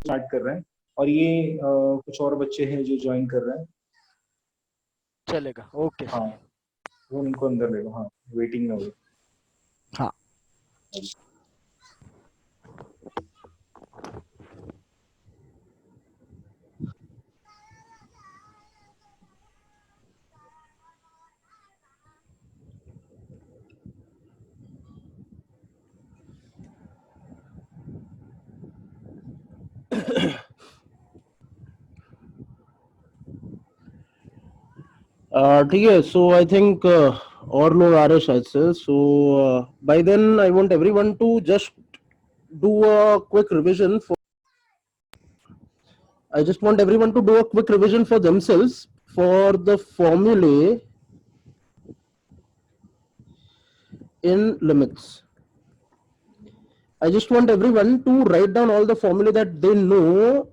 Start कर रहे हैं और ये कुछ और बच्चे हैं जो ज्वाइन कर रहे हैं। चलेगा, ओके हाँ, वो उनको अंदर ले लो। हाँ, वेटिंग में हो। हाँ। ठीक है, सो आई थिंक और लोग आ रहे शायद से, so by then I want everyone to just do a quick revision for I just want everyone to do a quick revision for themselves for the formulae in limits. I just want everyone to write down all the formulae that they know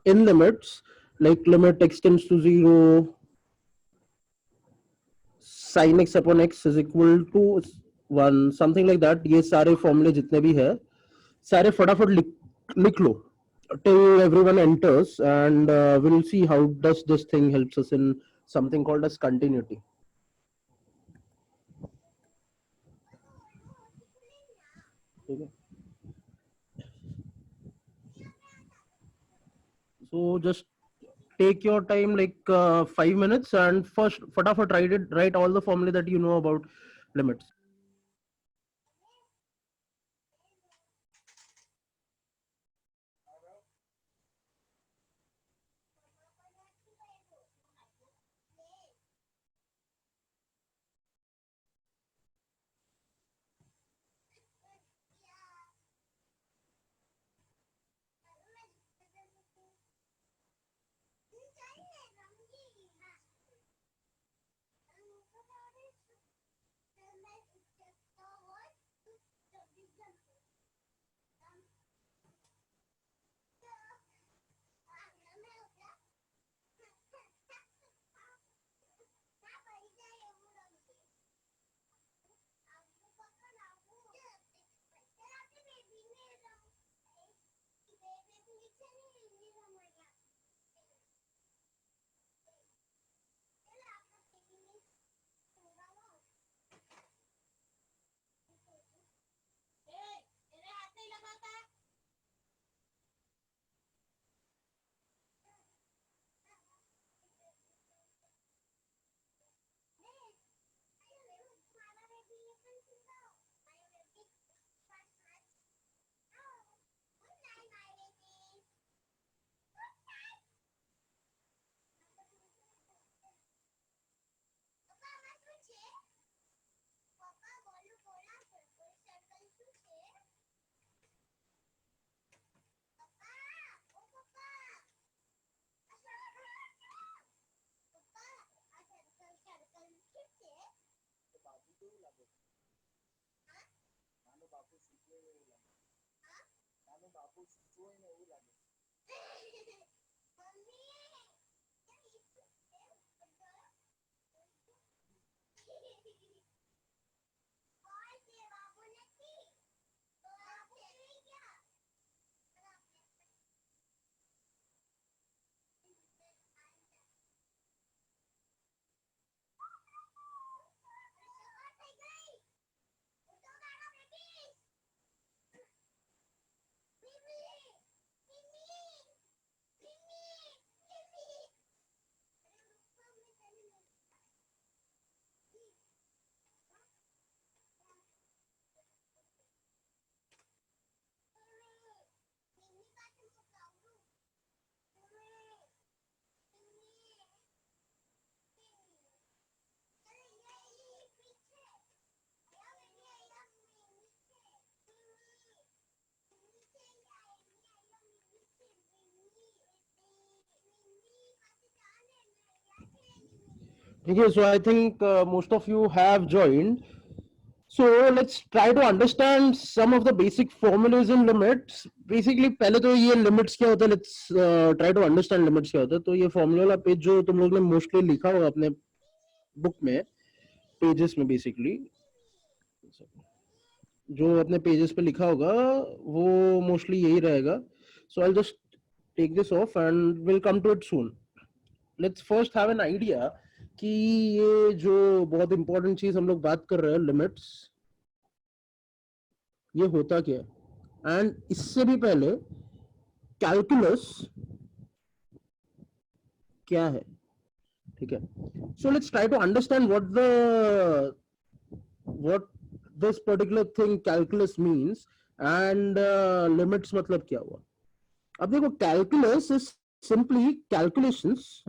in limits, like limit x tends to 0, sin x upon x is equal to 1, something like that. ये सारे formulae जितने भी है सारे फटाफट लिख लो till everyone enters, and we'll see how does this thing helps us in something called as continuity. Okay. So just take your time, like 5 minutes, and first fatafat write all the formulae that you know about limits. Okay, so I think most of you have joined. So let's try to understand some of the basic formulas and limits. Basically, पहले तो ये limits क्या होता है? Let's try to understand limits क्या होता है. तो ये formula page जो तुम लोग ने mostly लिखा होगा अपने book में, pages में basically, जो अपने pages पे लिखा होगा वो mostly यही रहेगा. So I'll just take this off and we'll come to it soon. Let's first have an idea कि ये जो बहुत important चीज हम लोग बात कर रहे हैं लिमिट्स, ये होता क्या है, एंड इससे भी पहले कैलकुलस क्या है, ठीक है. So let's try to understand what this particular thing calculus means and limits मतलब क्या हुआ. अब देखो, calculus is simply calculations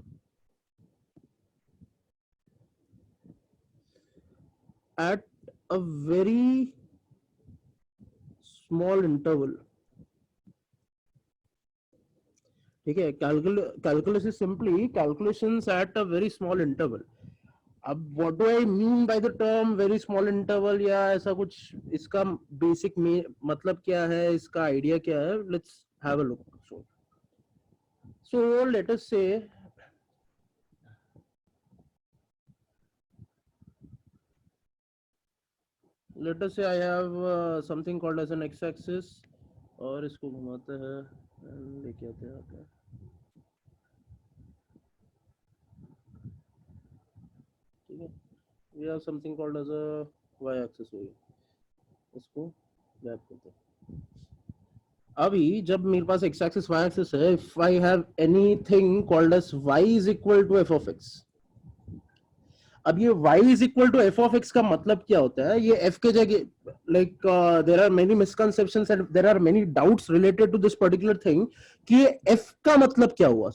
at a very small interval. ठीक है, calculus is simply calculations at a very small interval. अब what do I mean by the term very small interval या ऐसा कुछ, इसका basic मतलब क्या है, इसका idea क्या है, let's have a look. So let us say I have something called as an x-axis और इसको घुमाते हैं and लेके आते हैं. ठीक है, we have something called as a y-axis हो गया, इसको गैप करते हैं. अभी जब मेरे पास x-axis y-axis है, if I have anything called as y is equal to f of x. अब ये y is equal to f of x का मतलब क्या होता है, ये f के जगह, like there are many misconceptions and there are many doubts related to this particular thing कि ये f का मतलब क्या हुआ,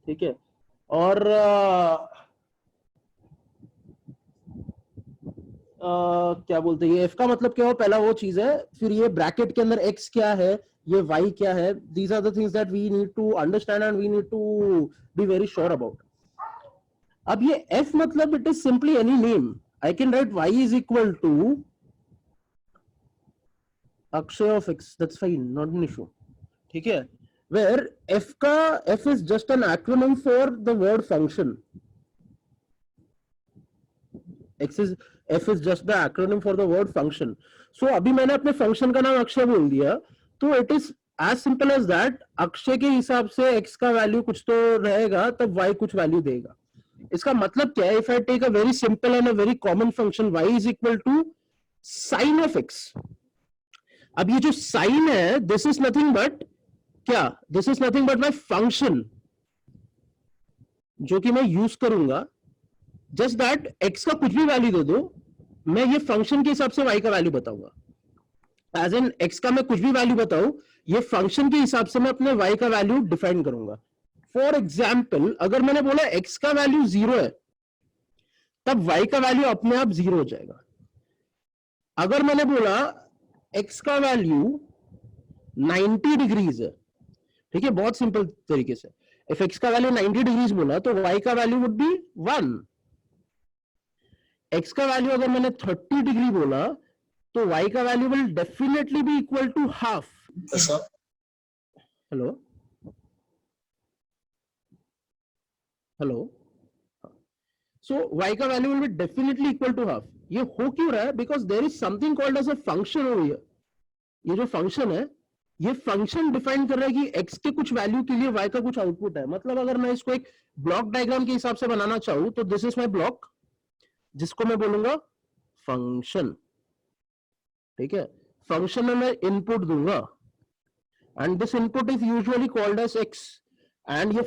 ठीक है. और क्या बोलते हैं, ये f का मतलब क्या हो, पहला वो चीज है. फिर ये ब्रैकेट के अंदर x क्या है, ये y क्या है. These are the things that we need to understand and we need to be very sure about. अब ये f मतलब it is simply any name. I can write y is equal to Akshay of x. That's fine, not an issue. ठीक है, where f is just an acronym for the word function. f is just the acronym for the word function. So अभी मैंने अपने function का नाम अक्षय बोल दिया, तो it is as simple as that. Akshay के हिसाब से x का वैल्यू कुछ तो रहेगा, तब y कुछ वैल्यू देगा. इसका मतलब क्या है, if I take a very simple and a very common function, y is equal to sin of x. अब ये जो sin है, this is nothing but क्या, this is nothing but my function जो कि मैं यूज करूंगा. जस्ट दैट x का कुछ भी वैल्यू दे दो, मैं ये फंक्शन के हिसाब से y का वैल्यू बताऊंगा. एज एन x का मैं कुछ भी वैल्यू बताऊं, ये फंक्शन के हिसाब से मैं अपने y का वैल्यू डिफाइन करूंगा. फॉर एग्जाम्पल, अगर मैंने बोला x का वैल्यू 0 है, तब y का वैल्यू अपने आप 0 हो जाएगा. अगर मैंने बोला x का वैल्यू 90 डिग्रीज है, ठीक है, बहुत सिंपल तरीके से, इफ x का वैल्यू 90 डिग्रीज बोला तो y का वैल्यू वुड बी 1. x का वैल्यू अगर मैंने 30 डिग्री बोला तो y का value will definitely be equal to half. Hello hello, so y का value will be definitely equal to half. ये हो क्यों रहा है, because there is something called as a function over here. ये जो फंक्शन है, ये फंक्शन डिफाइन कर रहा है कि x के कुछ वैल्यू के लिए y का कुछ आउटपुट है. मतलब अगर मैं इसको एक ब्लॉक डायग्राम के हिसाब से बनाना चाहूं, तो दिस इज माय ब्लॉक, जिसको मैं बोलूंगा फंक्शन. ठीक है, फंक्शन में मैं इनपुट दूंगा and this input is usually called as x. And ये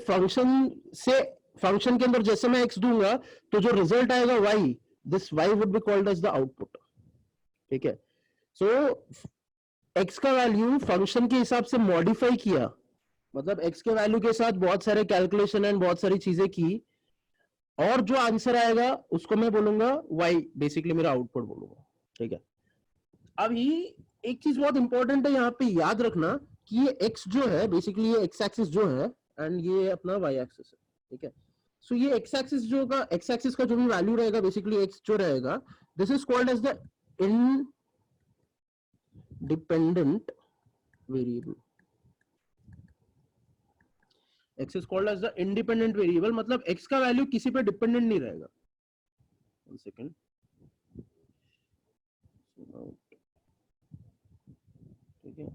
फंक्शन के अंदर जैसे मैं x दूंगा, तो जो रिजल्ट आएगा y, this y would be called as the output. ठीक है, सो x का वैल्यू फंक्शन के हिसाब से मॉडिफाई किया, मतलब x के वैल्यू के साथ बहुत सारे कैलकुलेशन एंड बहुत सारी चीजें की, और जो आंसर आएगा उसको मैं बोलूंगा y, बेसिकली मेरा आउटपुट बोलूंगा. ठीक है, अभी एक चीज बहुत इंपॉर्टेंट है यहाँ पे याद रखना कि ये x जो है, बेसिकली ये x एक्सिस जो है एंड ये अपना y एक्सिस है. ठीक है, सो ये x एक्सिस का जो भी वैल्यू रहेगा, बेसिकली x जो रहेगा, this is called as the independent variable. x is called as the independent variable, मतलब x का वैल्यू किसी पे डिपेंडेंट नहीं रहेगा. One second. ठीक है,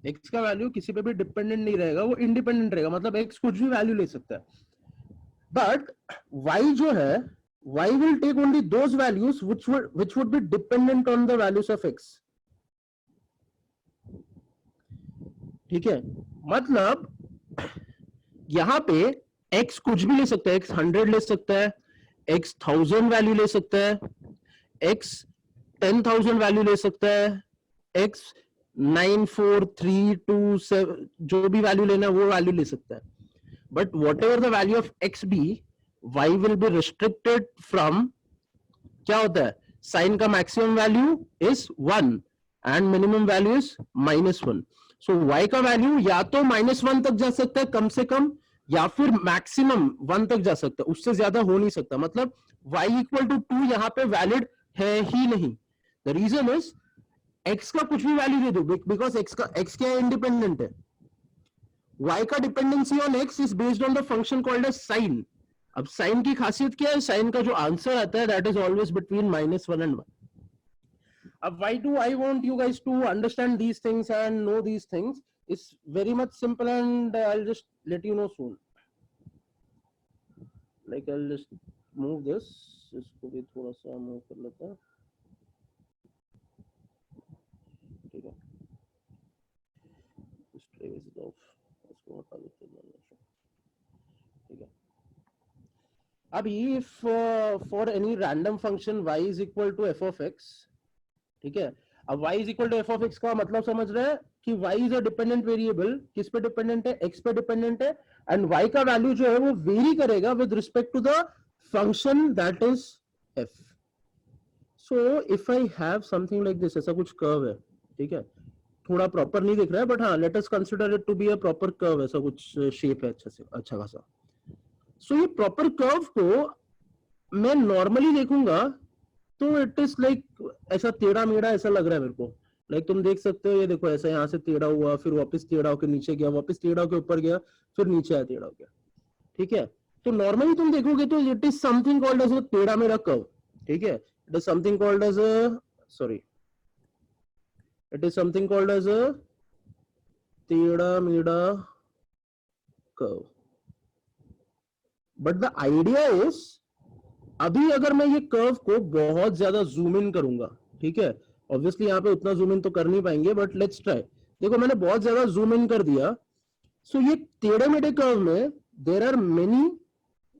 x का वैल्यू किसी पे भी डिपेंडेंट नहीं रहेगा, वो इंडिपेंडेंट रहेगा, मतलब x कुछ भी वैल्यू ले सकता है. बट y जो है, y will take only those values which would be dependent on the values of x. ठीक है, मतलब यहां पे x कुछ भी ले सकता है, x 100 ले सकता है, x 1000 वैल्यू ले सकता है, x 10,000 वैल्यू ले सकता है, x 94327 जो भी वैल्यू लेना है वो वैल्यू ले सकता है. But whatever the value of x be, y will be restricted from, क्या होता है, साइन का maximum value is 1 and minimum value is -1. So y का वैल्यू या तो -1 तक जा सकता है कम से कम, या फिर मैक्सिमम 1 तक जा सकता है, उससे ज्यादा हो नहीं सकता. मतलब y इक्वल टू 2 यहाँ पे वैलिड है ही नहीं. द रीजन इज x का कुछ भी वैल्यू दे दो, बिकॉज x क्या इंडिपेंडेंट है. y का dependency on x is based on the function called as sine. अब साइन की खासियत क्या है, साइन का जो आंसर आता है that is always between -1 and 1. अब why do I want you guys to understand these things and know these things? It's very much simple and I'll just let you know soon. Like I'll just move this. इसको भी थोड़ा सा move कर लेते हैं. ठीक है, इस ट्रेस ऑफ इसको हटा देते हैं. ठीक है, अभी if for any random function y is equal to f of x, ठीक है, अब y is equal to f of x का मतलब समझ रहे हैं कि y is a dependent variable. किस पे डिपेंडेंट है, x पे डिपेंडेंट है, एंड y का वैल्यू जो है वो वेरी करेगा with respect to the function that is f. So if I have something like this, ऐसा कुछ कर्व है, ठीक है, थोड़ा प्रॉपर नहीं दिख रहा है बट हाँ, let us consider it to be a proper curve. ऐसा कुछ शेप है अच्छा खासा. सो ये प्रॉपर कर्व को मैं नॉर्मली देखूंगा तो इट इज लाइक ऐसा टेढ़ा मेढ़ा ऐसा लग रहा है मेरे को. लाइक तुम देख सकते हो, ये देखो ऐसा यहाँ से टेढ़ा हुआ, फिर वापस टेढ़ा होकर नीचे गया, वापस टेढ़ा होकर ऊपर गया, फिर नीचे आया टेढ़ा हो गया. ठीक है, तो नॉर्मली तुम देखोगे तो it is something called as a टेढ़ा मेढ़ा कर्व. ठीक है, it is something called as a it is something called as a टेढ़ा मेढ़ा curve. But the idea is, अभी अगर मैं ये कर्व को बहुत ज्यादा जूम इन करूंगा, ठीक है, ऑब्वियसली यहाँ पे उतना जूम इन तो कर नहीं पाएंगे बट लेट्स ट्राई. देखो मैंने बहुत ज्यादा जूम इन कर दिया. सो ये टेढ़े मेढ़े कर्व में देयर आर मेनी,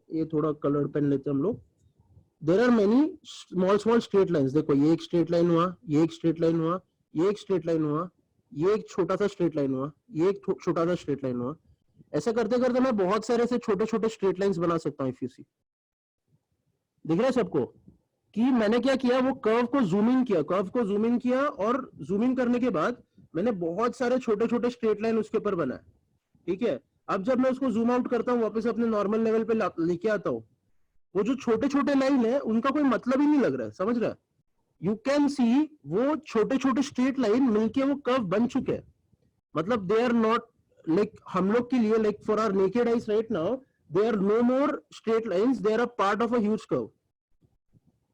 ये थोड़ा कलर पेन लेते हैं हम लोग, there are many small straight lines. देखो ये एक स्ट्रेट लाइन हुआ, ये एक स्ट्रेट लाइन हुआ, ये एक स्ट्रेट लाइन हुआ, ये एक छोटा सा स्ट्रेट लाइन हुआ, ये एक छोटा सा स्ट्रेट लाइन हुआ. ऐसा करते करते मैं बहुत सारे ऐसे छोटे छोटे स्ट्रेट लाइंस बना सकता हूँ. इफ यू सी, दिख रहा है सबको कि मैंने क्या किया, वो कर्व को जूम इन किया, और जूम इन करने के बाद मैंने बहुत सारे छोटे छोटे स्ट्रेट लाइन उसके ऊपर बनाए. ठीक है, अब जब मैं उसको जूम आउट करता हूँ, वापस अपने नॉर्मल लेवल पे लेके आता हूँ, वो जो छोटे छोटे लाइन है उनका कोई मतलब ही नहीं लग रहा है. समझ रहा है, यू कैन सी वो छोटे छोटे स्ट्रेट लाइन मिलके वो कर्व बन चुके हैं. मतलब दे आर नॉट लाइक हम लोग के लिए, like for our naked eyes right now, they are no more straight lines, they are a part of a huge curve.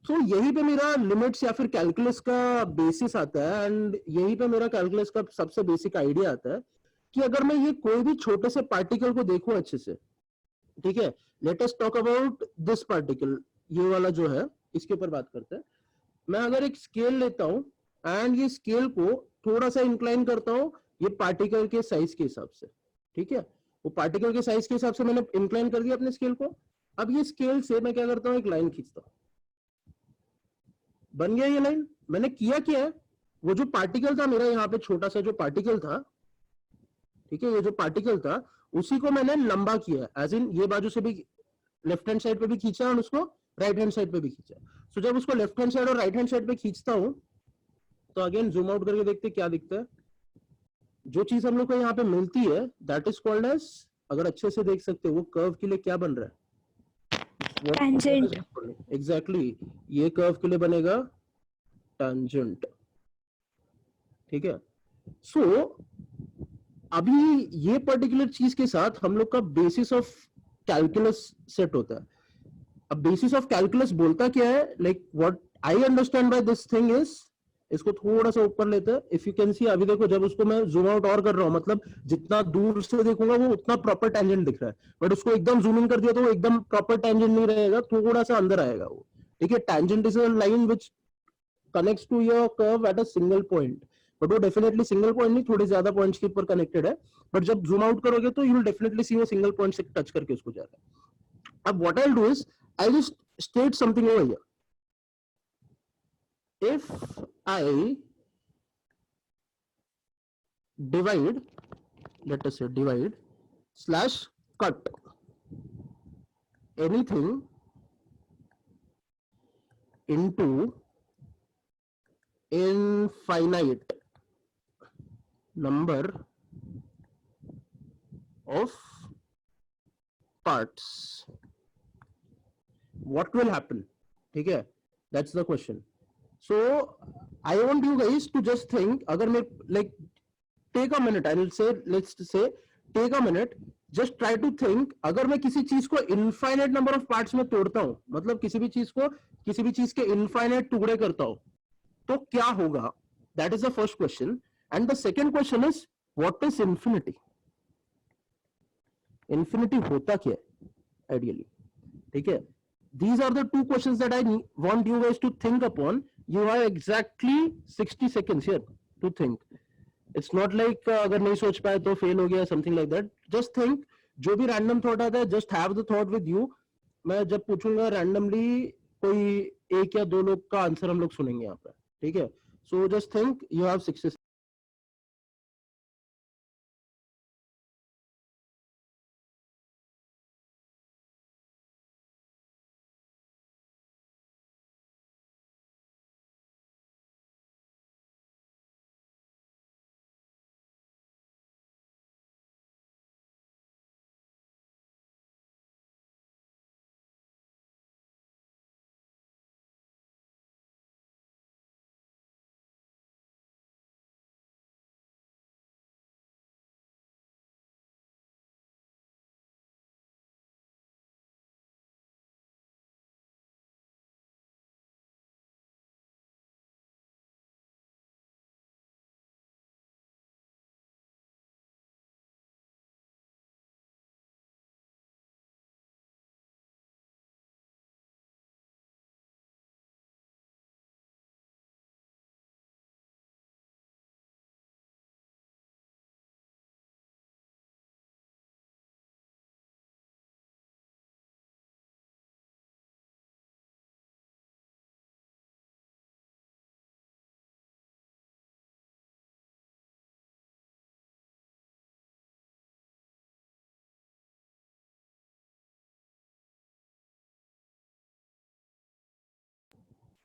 तो यही पे मेरा लिमिट्स या फिर कैलकुलस का बेसिस आता है, एंड यही पे मेरा कैलकुलस का सबसे बेसिक आइडिया आता है कि अगर मैं ये कोई भी छोटे से पार्टिकल को देखूं अच्छे से, ठीक है, let us talk about this particle, ये वाला जो है इसके ऊपर बात करते हैं. मैं अगर एक स्केल लेता हूं एंड ये स्केल को थोड़ा सा इंक्लाइन करता हूं ये पार्टिकल के साइज के हिसाब से, ठीक है, वो पार्टिकल के साइज के हिसाब से मैंने इंक्लाइन कर दिया अपने स्केल को. अब ये स्केल से मैं क्या करता हूं, एक लाइन खींचता हूं, बन गया ये लाइन. मैंने किया क्या है, वो जो पार्टिकल था मेरा यहाँ पे छोटा सा जो पार्टिकल था, ठीक है, ये जो पार्टिकल था उसी को मैंने लंबा किया, एज इन ये बाजू से भी लेफ्ट हैंड साइड पे भी खींचा और उसको राइट हैंड साइड पे भी खींचा. सो जब उसको लेफ्ट हैंड साइड और राइट हैंड साइड पे खींचता हूं तो अगेन जूम आउट करके देखते क्या दिखता है. जो चीज हम लोग को यहाँ पे मिलती है दैट इज कॉल्ड एज, अगर अच्छे से देख सकते हो वो कर्व के लिए क्या बन रहा है, टेंजेंट. एग्जैक्टली, ये कर्व के लिए बनेगा टेंजेंट. ठीक है, सो अभी ये पर्टिकुलर चीज के साथ हम लोग का बेसिस ऑफ कैलकुलस सेट होता है. अब बेसिस ऑफ कैलकुलस बोलता क्या है, like what I understand by this thing इसको थोड़ा सा ऊपर लेते हैं. इफ यू कैन सी, अभी देखो जब उसको मैं जूम आउट और कर रहा हूँ, मतलब जितना दूर से देखूंगा वो उतना प्रॉपर टेंजेंट दिख रहा है, बट उसको एकदम जूम इन कर दिया तो वो एकदम प्रॉपर टेंजेंट नहीं रहेगा, थोड़ा सा अंदर आएगा वो. ठीक है, tangent is a line which connects to your curve at a single point, but वो डेफिनेटली सिंगल पॉइंट नहीं, थोड़े ज्यादा पॉइंट्स के ऊपर कनेक्टेड है. बट जब जूम आउट करोगे तो यू विल डेफिनेटली सी वो सिंगल पॉइंट से टच करके उसको जा रहा है. अब what I will do is I just state something over here. If I divide, let us say divide slash cut anything into infinite number of parts, what will happen? ठीक है, that's the question. So I want you guys to just think, अगर मैं like take a minute, I will say, let's say take a minute, just try to think, अगर मैं किसी चीज को infinite number of parts में तोड़ता हूं, मतलब किसी भी चीज को किसी भी चीज के infinite टुकड़े करता हूं, तो क्या होगा? That is the first question. And the second question is, what is infinity? Infinity होता क्या है ideally? ठीक है, these are the two questions that I want you guys to think upon. You have exactly 60 seconds here to think. It's not like अगर नहीं सोच पाए तो फेल हो गया, something like that. Just think, जो भी random thought आता है, just have the thought with you. मैं जब पूछूंगा randomly, कोई एक या दो लोग का आंसर हम लोग सुनेंगे यहाँ पर. ठीक है, so just think, you have 60.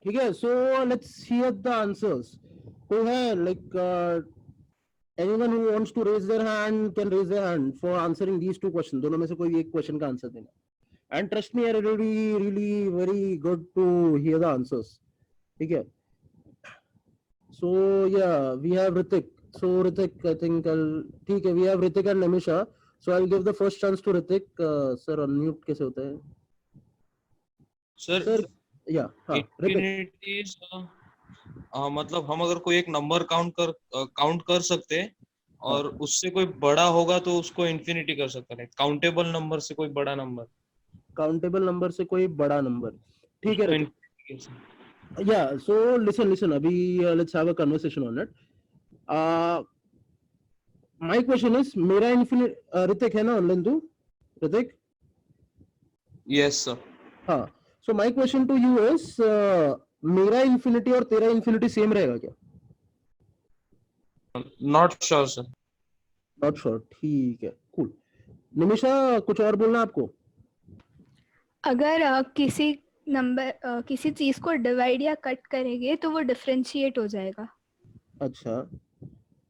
ठीक है, so let's hear the answers. कोई है like anyone who wants to raise their hand can raise their hand for answering these two questions. दोनों में से कोई एक क्वेश्चन का आंसर देना. And trust me, it will be really very good to hear the answers. ठीक है, so yeah, we have Ritik. So Ritik, I think ठीक है, we have Ritik and Nimisha. So I'll give the first chance to Ritik. Sir, unmute कैसे होता है? Sir या हाँ, infinity मतलब हम अगर कोई एक नंबर काउंट कर सकते हैं और उससे कोई बड़ा होगा तो उसको इन्फिनिटी कर सकते हैं. काउंटेबल नंबर से कोई बड़ा नंबर, काउंटेबल नंबर से कोई बड़ा नंबर. ठीक है, yeah, so listen abhi let's have a conversation on it. My question is, मेरा infinite Ritik है ना ऑनलाइन? तू Ritik? yes sir. हाँ, so my question to you is, मेरा infinity और तेरा infinity सेम रहेगा क्या? not sure sir. Not sure. ठीक है, cool. निमिषा, कुछ और बोलना आपको? अगर किसी नंबर किसी चीज को डिवाइड या कट करेंगे तो वो डिफरेंशिएट हो जाएगा. अच्छा,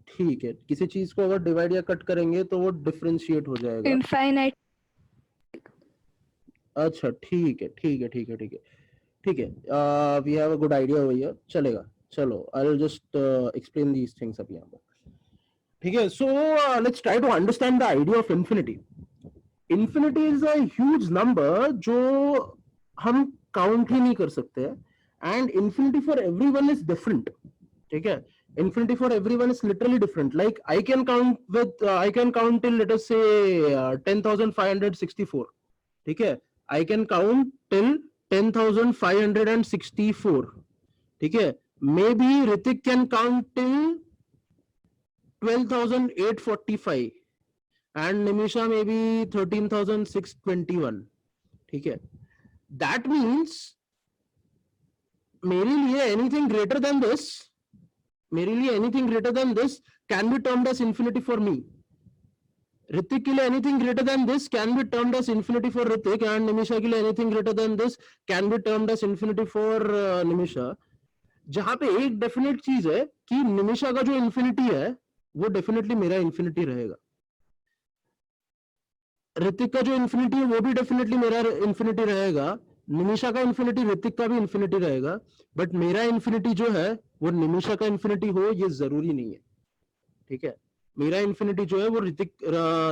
ठीक है, किसी चीज को अगर डिवाइड या कट करेंगे तो वो डिफरेंशिएट हो जाएगा. इनफाइनाइट. अच्छा, ठीक है ठीक है ठीक है ठीक है ठीक है. We have a good idea over here. चलेगा, चलो, I will just explain these things अभी यहाँ पर. ठीक है, सो let's try to understand the idea of infinity. Infinity is a huge number जो हम काउंट ही नहीं कर सकते, and infinity for everyone is different. ठीक है. Infinity for everyone is literally different. Like I can count till let us say 10,564. ठीक है. I can count till 10,564. ठीक है. Maybe Ritik can count till 12,845 and Nimisha maybe 13,621. ठीक है. That means मेरे लिए anything greater than this can be termed as infinity for me. Ritik के लिए anything greater than this can be termed as infinity for Ritik and Nimisha के लिए anything greater than this can be termed as infinity for Nimisha. जहां पे एक definite चीज है कि निमिषा का जो इंफिनिटी है वो डेफिनेटली मेरा इंफिनिटी रहेगा. ऋतिक का जो इंफिनिटी है वो भी डेफिनेटली मेरा इंफिनिटी रहेगा. निमिषा का इंफिनिटी ऋतिक का भी इंफिनिटी रहेगा. बट मेरा इंफिनिटी जो है वो निमिषा का इंफिनिटी हो ये जरूरी नहीं है. ठीक है. मेरा इंफिनिटी जो है वो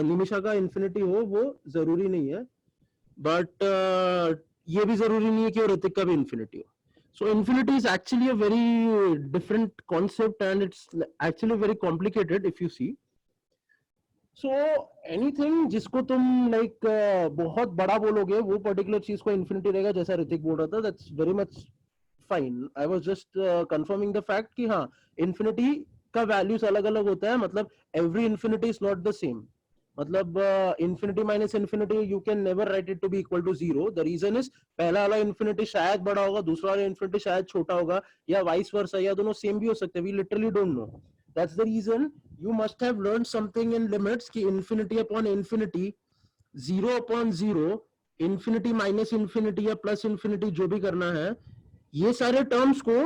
निमिषा का इंफिनिटी हो वो जरूरी नहीं है. बट ये भी जरूरी नहीं है कि वो ऋतिक का भी इंफिनिटी हो. So infinity is actually a very different concept and it's actually very complicated if you see. So anything जिसको तुम like बहुत बड़ा बोलोगे वो particular चीज को infinity रहेगा जैसा ऋतिक बोल रहा था. That's very much fine. I was just confirming the fact कि हाँ infinity का values अलग अलग होता है. मतलब every infinity is not the same. मतलब infinity minus infinity you can never write it to be equal to 0. The reason is पहला वाला infinity शायद बड़ा होगा दूसरा वाला infinity शायद छोटा होगा या vice versa या दोनों same भी हो सकते हैं. We literally don't know. That's the reason you must have learned something in limits कि infinity upon infinity, 0 upon 0, infinity minus infinity या plus infinity जो भी करना है ये सारे terms को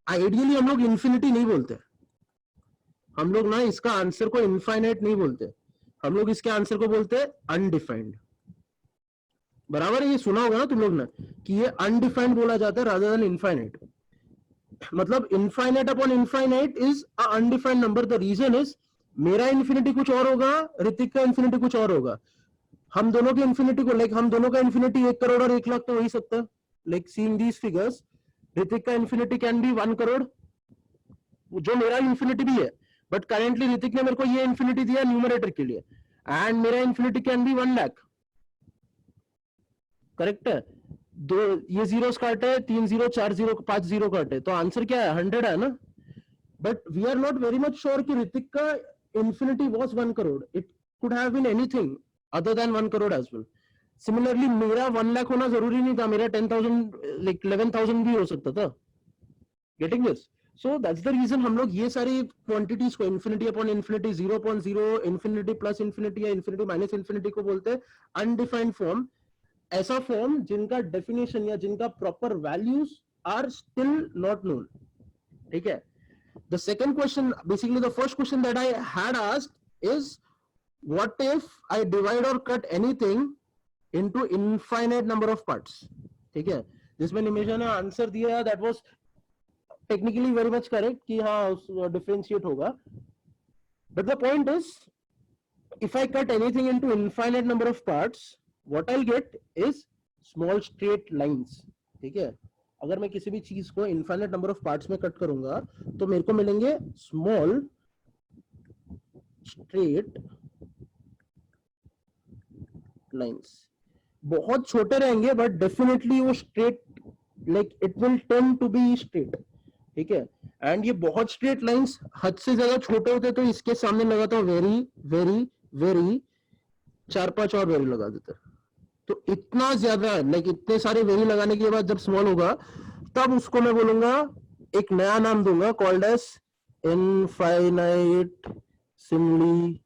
ideally हम लोग infinity नहीं बोलते. हम लोग ना इसका आंसर को infinite नहीं बोलते. हम लोग इसके आंसर को बोलते हैं अनडिफाइंड. बराबर है. ये सुना होगा ना तुम लोग ने कि ये अनडिफाइंड बोला जाता है रादर देन इनफाइनाइट. मतलब infinite upon infinite is a undefined number. The reason is मेरा इन्फिनिटी कुछ और होगा ऋतिक का इन्फिनिटी कुछ और होगा. हम दोनों के इन्फिनिटी को हम दोनों का इन्फिनिटी 1 करोड़ और 1 लाख तो हो ही सकता है. लाइक सीइंग दीस फिगर्स ऋतिक का इन्फिनिटी कैन बी 1 करोड़ जो मेरा इन्फिनिटी भी है. बट करेंटली ऋतिक ने मेरे को ये इन्फिनिटी दिया न्यूमरेटर के लिए एंड मेरा infinity can be 1 lakh. Correct है. दो ये जीरोस काटे 3 0 4 0 5 0 काटे तो आंसर क्या है 100 है ना. But we are not very much sure कि ऋतिक का infinity was 1 crore. It could have been anything other than 1 crore as well. Similarly मेरा 1 लाख होना जरूरी नहीं था. मेरा 10,000 लाइक 11,000 भी हो सकता था. Getting this. So that's the reason हम लोग ये सारी क्वांटिटीज को infinity upon infinity, 0 upon 0, infinity plus infinity या infinity minus infinity को बोलते हैं undefined form. ऐसा form जिनका definition या जिनका proper values are still not known. ठीक है. The second question, basically the first question that I had asked is what if I divide or cut anything into infinite number of parts. ठीक है. जिसमें निमेशा ने answer दिया that was technically very much correct कि हाँ differentiate होगा. But the point is if I cut anything into infinite number of parts what I'll get is small straight lines. ठीक है. अगर मैं किसी भी चीज को infinite number of parts में कट करूंगा तो मेरे को मिलेंगे small straight lines. बहुत छोटे रहेंगे but definitely वो straight like it will tend to be straight. ठीक है. एंड ये बहुत स्ट्रेट लाइंस हद से ज्यादा छोटे होते तो इसके सामने लगाता हूं वेरी वेरी वेरी 4-5 और वेरी लगा देता. तो इतना ज्यादा लाइक इतने सारे वेरी लगाने के बाद जब स्मॉल होगा तब उसको मैं बोलूंगा एक नया नाम दूंगा called as infinite Simli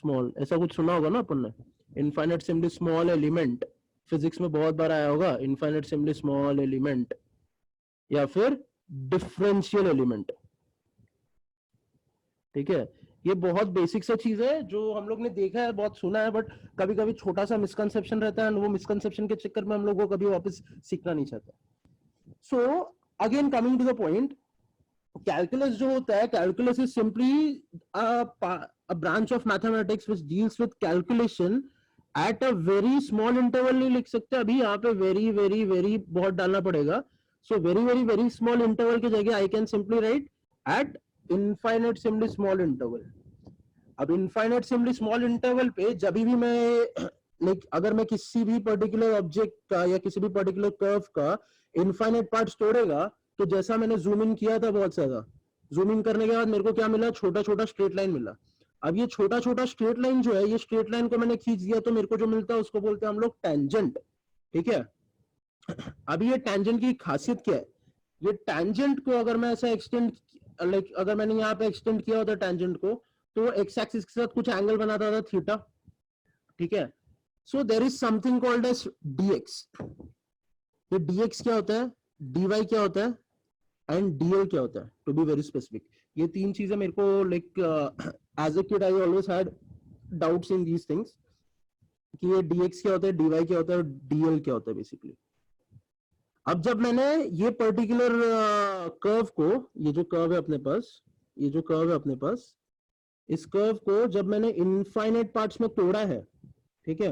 small. ऐसा कुछ सुना होगा ना अपन ने. Infinite Simli small element physics में बहुत बार आया होगा. इनफाइनाइट सिमली स्मॉल एलिमेंट या फिर डिफरेंशियल एलिमेंट. ठीक है. ये बहुत बेसिक सा चीज है जो हम लोग ने देखा है बहुत सुना है बट कभी कभी छोटा सा मिसकंसेप्शन रहता है और वो मिसकंसेप्शन के चक्कर में हम लोग को कभी वापस सीखना नहीं चाहता. So again coming to the point, calculus जो होता है calculus is simply a branch of mathematics which deals with calculation at a very small interval. नहीं लिख सकते अभी यहाँ पे वेरी वेरी वेरी बहुत डालना पड़ेगा. So very small interval की जगह I can simply write at infinitesimally small interval. अब infinitesimally small interval पे जब भी मैं लाइक अगर मैं किसी भी पर्टिकुलर ऑब्जेक्ट का या किसी भी पर्टिकुलर कर्व का इनफाइनाइट पार्ट्स तोड़ेगा, तो जैसा मैंने जूम इन किया था बहुत ज्यादा, जूम इन करने के बाद मेरे को क्या मिला, छोटा छोटा स्ट्रेट लाइन मिला. अब ये छोटा छोटा स्ट्रेट लाइन जो है, ये स्ट्रेट लाइन को मैंने खींच दिया तो मेरे को जो मिलता है उसको बोलते हैं हम लोग टेंजेंट. ठीक है. अभी ये टेंजेंट की खासियत क्या है, ये टेंजेंट को अगर मैं ऐसा एक्सटेंड लाइक अगर मैंने यहाँ पे एक्सटेंड किया होता टेंजेंट को, तो एक्स एक्सिस के साथ कुछ एंगल बनाता था थीटा. ठीक है. So there is something called as dx. ये dx क्या होता है, dy क्या होता है एंड dl क्या होता है, टू बी वेरी स्पेसिफिक. ये तीन चीजें मेरे को like as a kid I always had doubts in these things कि ये dx क्या होता है, dy क्या होता है और dl क्या होता है बेसिकली. अब जब मैंने ये पर्टिकुलर कर्व को, ये जो कर्व है अपने पास, ये जो कर्व है अपने पास, इस कर्व को जब मैंने इनफाइनाइट पार्ट्स में तोड़ा है, ठीक है,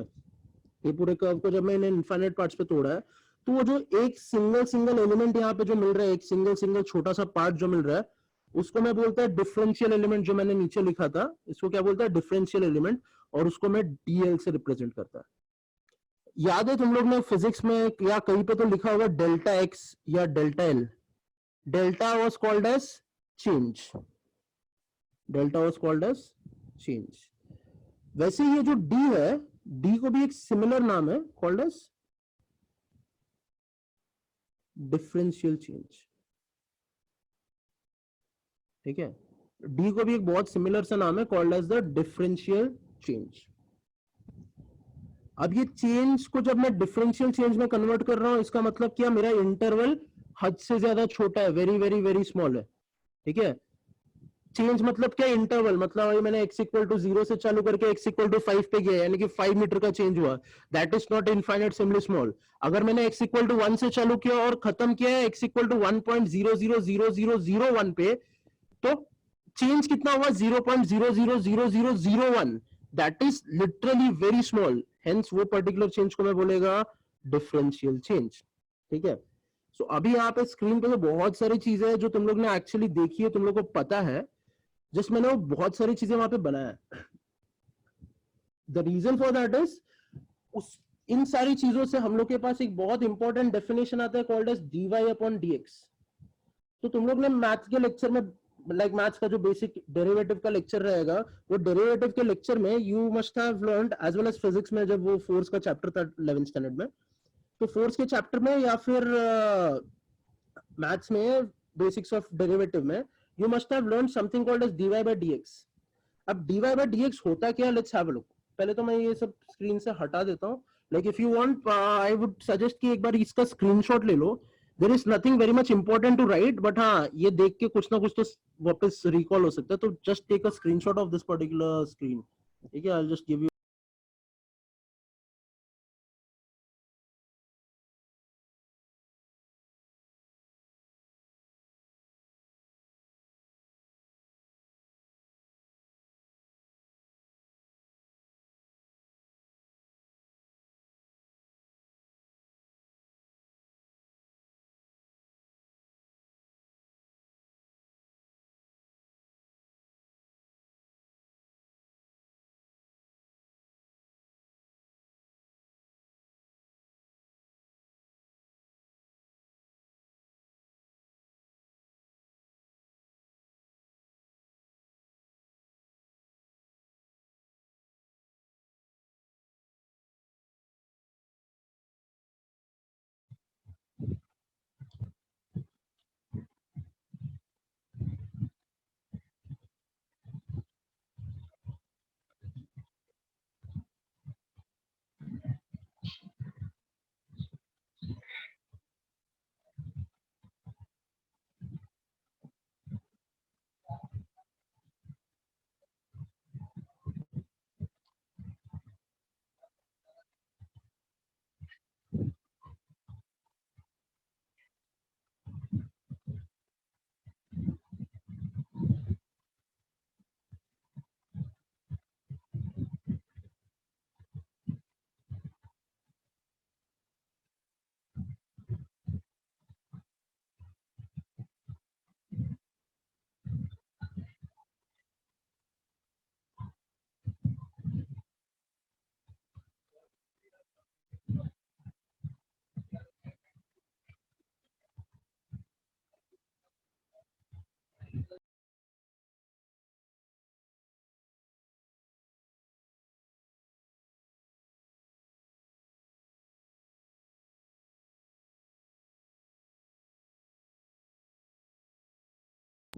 ये पूरे कर्व को जब मैंने इनफाइनाइट पार्ट्स पे तोड़ा है, तो वो जो एक सिंगल एलिमेंट यहाँ पे जो मिल रहा है, एक सिंगल छोटा सा पार्ट जो मिल रहा है, उसको मैं बोलता है डिफरेंशियल एलिमेंट. जो मैंने नीचे लिखा था इसको क्या बोलता है, डिफरेंशियल एलिमेंट, और उसको मैं डीएल से रिप्रेजेंट करता है. याद है तुम लोग ने फिजिक्स में या कहीं पे तो लिखा होगा डेल्टा एक्स या delta L. Delta was called as change, delta was called as change. वैसे ये जो डी है, डी को भी एक सिमिलर नाम है, कॉल्ड एज डिफरेंशियल चेंज. ठीक है. डी को भी एक बहुत सिमिलर सा नाम है, called as the differential change. अब ये चेंज को जब मैं डिफरेंशियल चेंज में कन्वर्ट कर रहा हूं, इसका मतलब क्या, मेरा इंटरवल हद से ज्यादा छोटा है, वेरी स्मॉल है. ठीक है. चेंज मतलब क्या, इंटरवल मतलब मैंने x इक्वल टू 0 से चालू करके x इक्वल टू 5 पे गया, यानी कि 5 मीटर का चेंज हुआ. That is not infinitesimally small. अगर मैंने x इक्वल टू 1 से चालू किया और खत्म किया है x इक्वल टू 1.000001 पे, तो चेंज कितना हुआ, 0.000001. That is literally very small. Hence वो पर्टिकुलर चेंज को मैं बोलेगा डिफरेंशियल चेंज. ठीक है. सो अभी यहाँ पे स्क्रीन पे तो बहुत सारी चीजें हैं जो तुम लोग ने एक्चुअली देखी है, तुम लोग को पता है, जस्ट मैंने वो बहुत सारी चीजें वहां पे बनाया है. The reason for that is उस इन सारी चीजों से हम लोग के पास एक बहुत इंपॉर्टेंट डेफिनेशन आता है, called as dy upon dx. तो तुम लोग ने मैथ्स के लेक्चर में, लाइक मैथ्स का जो बेसिक डेरिवेटिव का लेक्चर रहेगा, वो डेरिवेटिव के लेक्चर में you must have learned, as well as physics में जब वो फोर्स का चैप्टर था 11th स्टैंडर्ड में, तो फोर्स के चैप्टर में या फिर मैथ्स में बेसिक्स ऑफ डेरिवेटिव में you must have learned something called as dy by dx. अब dy by dx होता क्या, let's have a look. पहले तो मैं ये सब स्क्रीन से हटा देता हूँ. Like if you want, I would suggest कि एक बार इसका स्क्रीनशॉट ले लो. There is nothing very much important to write, but हाँ, ये देख के कुछ ना कुछ तो वापस रिकॉल हो सकता है. तो just take a screenshot of this particular screen. ठीक है. I will just give you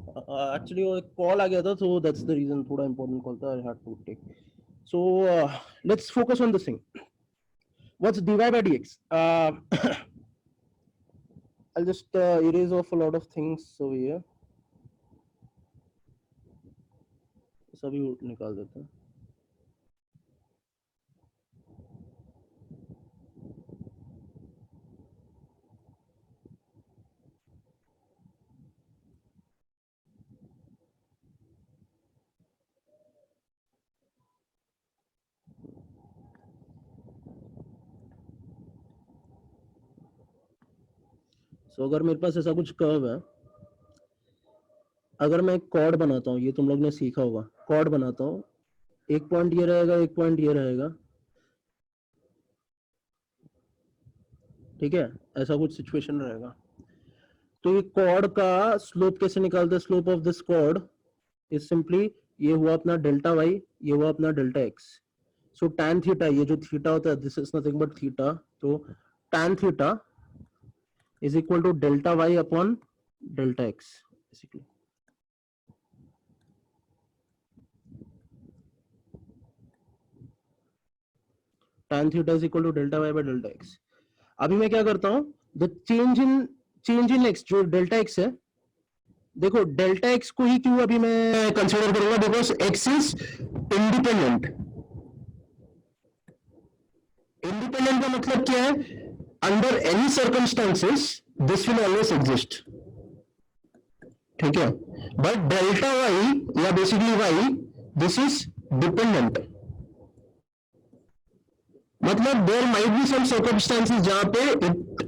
actually वो कॉल आ गया था, so that's the reason. थोड़ा important call था, I had to take. So let's focus on this thing. What's dy by dx? I'll just erase off a lot of things over here. सभी निकाल देते हैं. So अगर मेरे पास ऐसा कुछ कर्व है, अगर मैं एक कॉर्ड बनाता हूँ, ये तुम लोग ने सीखा होगा, कॉर्ड बनाता हूँ, एक पॉइंट ये रहेगा, एक पॉइंट ये रहेगा, ठीक है, ऐसा कुछ सिचुएशन रहेगा. तो ये कॉर्ड का स्लोप कैसे निकालते हैं? Slope of this cord is simply, ये हुआ अपना डेल्टा वाई, ये हुआ अपना डेल्टा एक्स. सो tan थीटा, ये जो थीटा होता है, this is nothing but theta. तो tan theta is equal to delta y upon delta x basically. Tan theta is equal to delta y by delta x. अभी मैं क्या करता हूं, the change in x जो delta x है, देखो delta x को ही क्यों अभी मैं कंसीडर करूंगा, because x is independent. Independent का मतलब क्या है? Under any circumstances, this will always exist. ठीक है, but delta y या basically y, this is dependent. मतलब there might be some circumstances जहां पे it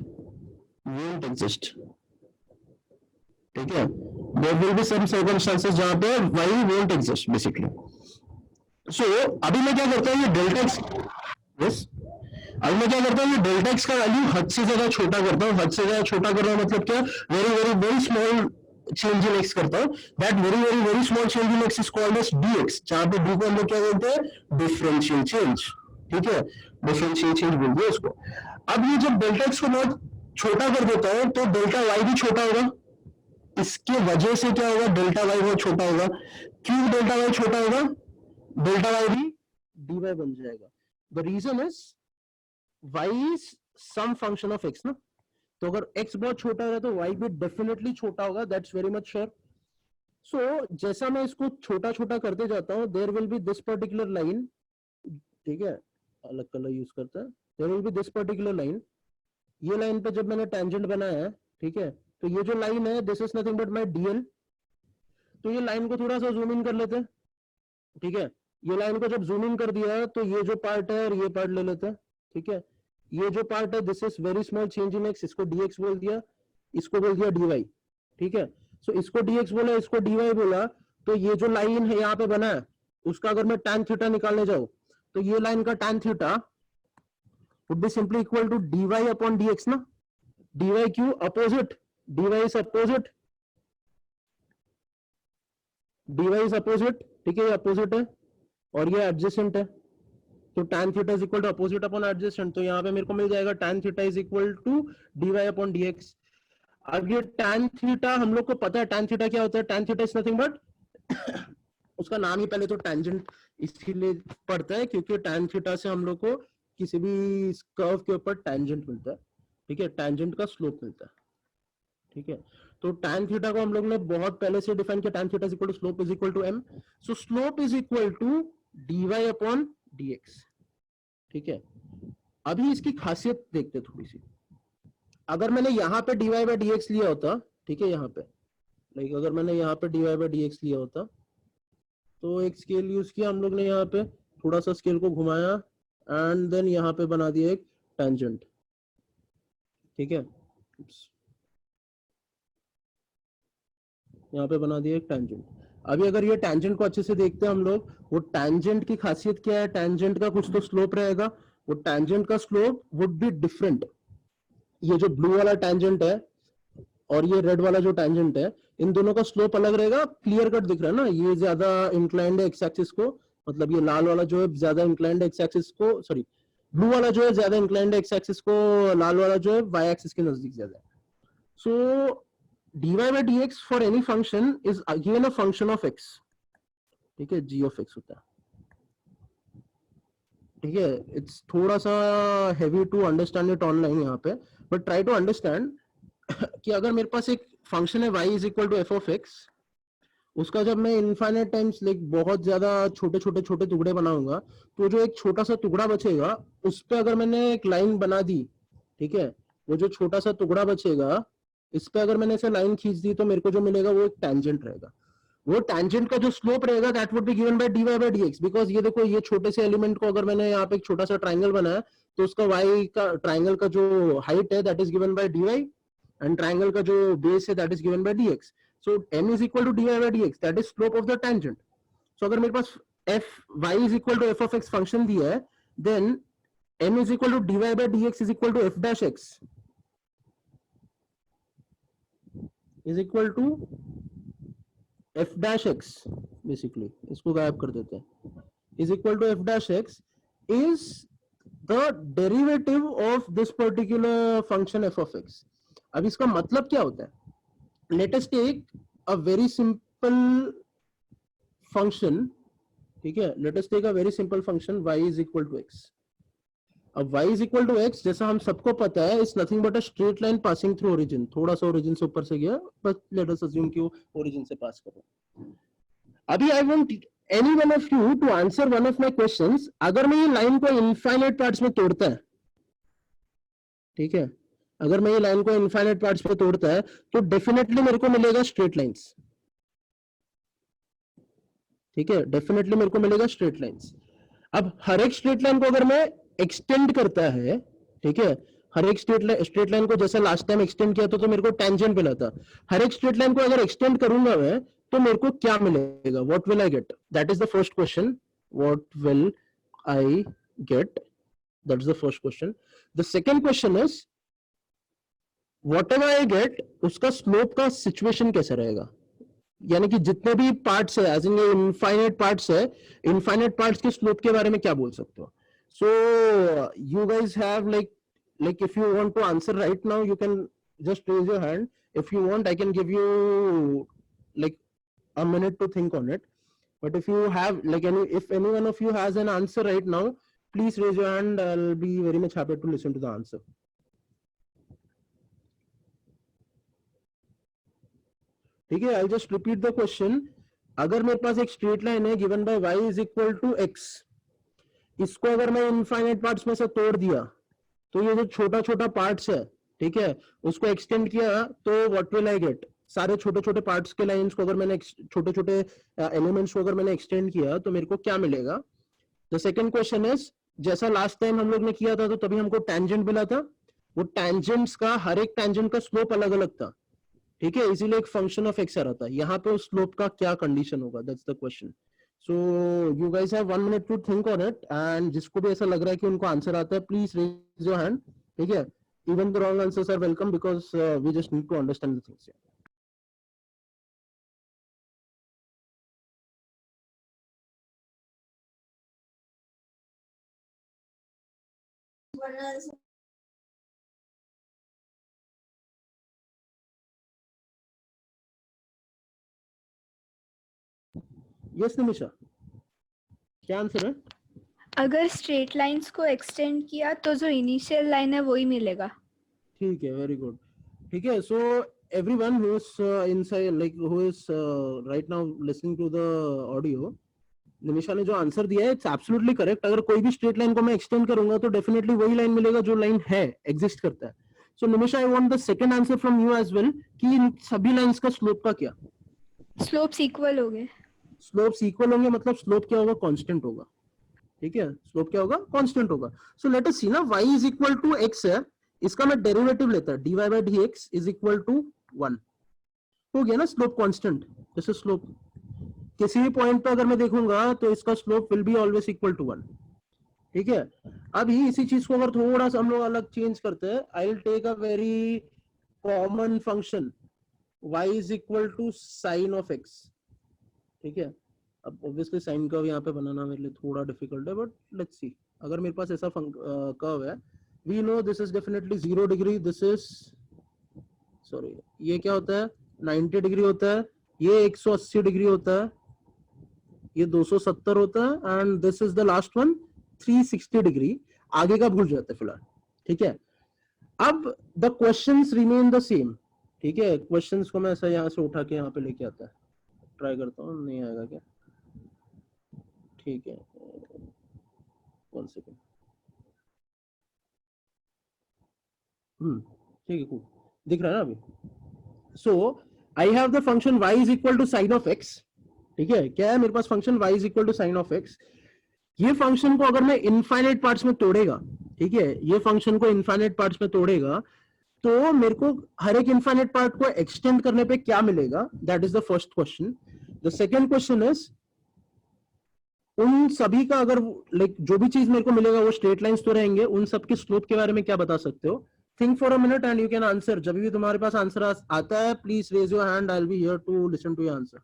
won't exist. ठीक है, there will be some circumstances जहां पे y won't exist basically. So अभी मैं क्या करता हूँ, ये delta x, yes, अब मैं क्या करता हूँ, ये डेल्टा एक्स का वैल्यू हद से ज्यादा छोटा करता हूँ. हद से ज्यादा छोटा कर रहा हूँ मतलब क्या, very very very small change in x करता हूँ. That very very very small change in x is called as dx, जहां पे d को हम लोग क्या बोलते हैं, डिफरेंशियल चेंज. ठीक है, डिफरेंशियल चेंज बोलते हैं उसको. अब ये जब डेल्टा एक्स को बहुत छोटा कर देता हूँ तो डेल्टा वाई भी छोटा होगा. इसके वजह से क्या होगा, डेल्टा वाई बहुत छोटा होगा. क्यों डेल्टा वाई छोटा होगा? डेल्टा वाई भी dy बन जाएगा. The reason is y is some function of x ना, तो अगर x बहुत छोटा है तो y भी डेफिनेटली छोटा होगा, that's very much sure. So जैसा मैं इसको छोटा छोटा करते जाता हूँ, there will be this particular line. ठीक है, अलग कलर यूज करता है. There will be this particular line. ये लाइन पे जब मैंने टेंजेंट बनाया है, ठीक है, तो ये जो लाइन है, this is nothing but my dl. तो ये लाइन को थोड़ा सा जूम इन कर लेते हैं. ठीक है, ये लाइन को जब जूम इन कर दिया तो ये जो पार्ट है और ये पार्ट ले लेते हैं. ठीक है, ये जो पार्ट है, this is very small change in x, इसको dx बोल दिया, इसको बोल दिया dy. ठीक है, सो इसको dx बोला, इसको dy बोला, तो ये जो लाइन है यहाँ पे बना है, उसका अगर मैं tan थीटा निकालने जाऊं, तो ये लाइन का tan theta would be simply equal to dy upon dx ना. dy क्यों? Opposite, dy is opposite, dy is opposite. ठीक है, ये अपोजिट है और ये एडजेसेंट है, तो tan theta is equal to opposite upon adjacent. तो यहाँ पे मेरे को मिल जाएगा tan theta is equal to dy upon dx. अब ये tan थीटा हम लोग को पता है, tan थीटा क्या होता है? tan theta is nothing but उसका नाम ही पहले तो टेंजेंट इसीलिए पड़ता है क्योंकि tan थीटा से हम लोग को किसी भी कर्व के ऊपर टेंजेंट मिलता है. ठीक है, टेंजेंट का स्लोप मिलता है. ठीक है, तो tan थीटा को हम लोग ने बहुत पहले से डिफाइन किया, tan theta is equal to slope is equal to m. So slope is equal to dy upon dx. ठीक है, अभी इसकी खासियत देखते थोड़ी सी. अगर मैंने यहाँ पे dy by dx लिया होता, ठीक है, यहाँ पे लाइक अगर मैंने यहाँ पे dy by dx लिया होता, तो एक स्केल यूज किया हम लोग ने, यहाँ पे थोड़ा सा स्केल को घुमाया एंड देन यहाँ पे बना दिया एक टेंजेंट. ठीक है, यहाँ पे बना दिया एक टेंजेंट. अभी अगर ये टेंजेंट को अच्छे से देखते हैं हम लोग, वो टेंजेंट की खासियत क्या है? टेंजेंट का कुछ तो स्लोप रहेगा, वो टेंजेंट का स्लोप वुड बी डिफरेंट. ये जो ब्लू वाला टेंजेंट है और ये रेड वाला जो टेंजेंट है, इन दोनों का स्लोप अलग रहेगा. क्लियर कट दिख रहा है ना, ये ज्यादा इंक्लाइंड है एक्स एक्सिस को, मतलब ये लाल वाला जो है ज्यादा इंक्लाइंड है एक्स एक्सिस को, सॉरी ब्लू वाला जो है ज्यादा इंक्लाइंड है एक्स एक्सिस को, लाल वाला जो है वाई एक्सिस के नजदीक ज्यादा है. सो dy by dx for any function is again a function of x. ठीक है, g of x होता है. ठीक है, it's थोड़ा सा heavy to understand it online यहाँ पे, but try to understand कि अगर मेरे पास एक फंक्शन है y is equal to f of x, उसका जब मैं इनफाइनाइट टाइम्स लाइक बहुत ज्यादा छोटे छोटे टुकड़े बनाऊंगा, तो जो एक छोटा सा टुकड़ा बचेगा उस पे अगर मैंने एक लाइन बना दी, ठीक है, वो जो छोटा सा टुकड़ा बचेगा इस पे अगर मैंने ऐसे लाइन खींच दी तो मेरे को जो मिलेगा वो एक टैंजेंट रहेगा. वो टैंजेंट का जो स्लोप रहेगा that would be given by dy by dx, because ये देखो ये छोटे से एलिमेंट को अगर मैंने यहाँ पे एक छोटा सा ट्राइंगल बनाया तो उसका y का ट्राइंगल का जो हाइट है that is given by dy and triangle का जो base है that is given by dx. So m is equal to dy by dx, that is slope of the tangent. So अगर मेरे पास f y is equal to f of x function दिया है, then m is equal to dy by dx is equal to f dash x is equal to f dash x. basically इसको गायब कर देते हैं, is equal to f dash x is the derivative of this particular function f of x. अब इसका मतलब क्या होता है? Let us take a very simple function, ठीक है, let us take a very simple function y is equal to x. अब y is equal to x जैसा हम सबको पता है is nothing but a straight line passing through origin. थोड़ा सा origin से ऊपर से गया, but let us assume कि वो origin से pass कर रहा है. अभी I want any one of you to answer one of my questions. अगर मैं ये line को infinite parts में तोड़ता है, ठीक है, अगर मैं ये लाइन को इनफाइनाइट पार्ट्स पे तोड़ता है तो डेफिनेटली मेरे को मिलेगा स्ट्रेट लाइंस. ठीक है, डेफिनेटली मेरे को मिलेगा स्ट्रेट लाइंस. अब हर एक स्ट्रेट लाइन को अगर मैं एक्सटेंड करता है, ठीक है, हर एक स्ट्रेट लाइन को जैसा लास्ट टाइम एक्सटेंड किया तो मेरे को टेंजेंट मिला था. हर एक स्ट्रेट लाइन को अगर एक्सटेंड करूंगा मैं तो मेरे को क्या मिलेगा? What will I get? That is the first question. What will I get? That is the first question. The second question is whatever I get उसका स्लोप का सिचुएशन कैसा रहेगा? यानी कि जितने भी पार्ट्स है, एज इन इनफाइनाइट पार्ट्स है, इनफाइनाइट पार्ट्स के स्लोप के बारे में क्या बोल सकते हो? So you guys have like if you want to answer right now you can just raise your hand. If you want I can give you like a minute to think on it, but if you have like if any one of you has an answer right now, please raise your hand. I'll be very much happy to listen to the answer. ठीक है, I'll just repeat the question. अगर मेरे पास एक straight line है given by y is equal to x, इसको अगर मैं infinite parts में से तोड़ दिया तो ये जो छोटा छोटा पार्ट्स है, ठीक है, उसको एक्सटेंड किया तो व्हाट विल आई गेट? सारे छोटे छोटे पार्ट्स के लाइंस को अगर मैंने छोटे छोटे एलिमेंट्स को अगर मैंने एक्सटेंड किया तो मेरे को क्या मिलेगा? द सेकंड क्वेश्चन इज, जैसा लास्ट टाइम हम लोग ने किया था तो तभी हमको टैंजेंट मिला था, वो टैंजेंट्स का हर एक टैंजेंट का स्लोप अलग अलग था, ठीक है, इसीलिए एक फंक्शन ऑफ एक्स आ रहा था. यहाँ पे उस स्लोप का क्या कंडीशन होगा? That's the question. So you guys have 1 minute to think on it, and जिसको भी ऐसा लग रहा है कि उनको आंसर आता है प्लीज रेज योर हैंड. ठीक है, even the wrong answers are welcome because we just need to understand the things. Yes Nimisha, क्या आंसर है? अगर स्ट्रेट लाइंस को एक्सटेंड किया तो जो इनिशियल लाइन है वही मिलेगा. ठीक है, वेरी गुड. ठीक है, so everyone who is inside like who is right now listening to the audio, Nimisha ने जो आंसर दिया है इट्स एब्सोल्युटली करेक्ट. अगर कोई भी स्ट्रेट लाइन को मैं एक्सटेंड करूंगा तो डेफिनेटली वही लाइन मिलेगा जो लाइन है, एग्जिस्ट करता है. So Nimisha, I want the second answer from you as well कि इन सभी लाइंस का स्लोप का क्या? स्लोप्स इक्वल हो गए. स्लोप्स इक्वल होंगे मतलब स्लोप क्या होगा? कांस्टेंट होगा. ठीक है, स्लोप क्या होगा? कांस्टेंट होगा. सो लेट अस सी ना, y is equal to x है, इसका मैं डेरिवेटिव लेता है, dy by dx is equal to 1. हो गया ना slope constant. This is slope. किसी भी पॉइंट पे अगर मैं देखूंगा तो इसका slope will be always equal to 1. ठीक है, अभी इसी चीज को अगर थोड़ा सा हम लोग अलग चेंज करते हैं, I will take a very common function y is equal to sine of x. ठीक है, अब ऑब्वियसली साइन कर्व यहाँ पे बनाना मेरे लिए थोड़ा डिफिकल्ट है, बट लेट्स सी. अगर मेरे पास ऐसा कर्व है, we know this is definitely 0 degree, this is sorry, ये क्या होता है? 90 डिग्री होता है, ये 180 डिग्री होता है, ये 270 होता है, and this is the last one 360 degree. आगे का भूल जाते हैं फिलहाल, ठीक है। अब the questions remain the same, ठीक है। क्वेश्चंस को मैं ऐसा यहाँ से उठा के यहाँ पे लेके आता है, ट्राई करता हूँ, नहीं आएगा क्या, ठीक है, 1 सेकेंड। ठीक है, कूल, दिख रहा है ना अभी। So I have the function y is equal to sine of x, ठीक है। क्या है मेरे पास function y is equal to sine of x। ये फंक्शन को अगर मैं इनफाइनाइट पार्ट्स में तोड़ेगा, ठीक है, ये फंक्शन को इनफाइनाइट पार्ट्स में तोड़ेगा तो मेरे को हर एक इनफाइनाइट पार्ट को एक्सटेंड करने पे क्या मिलेगा, that is the first question. The second question is उन सभी का अगर लाइक जो भी चीज मेरे को मिलेगा वो स्ट्रेट लाइंस तो रहेंगे, उन सब के स्लोप के बारे में क्या बता सकते हो। Think for a minute and you can answer. जब भी तुम्हारे पास आंसर आता है please raise your hand, I will be here to listen to your answer.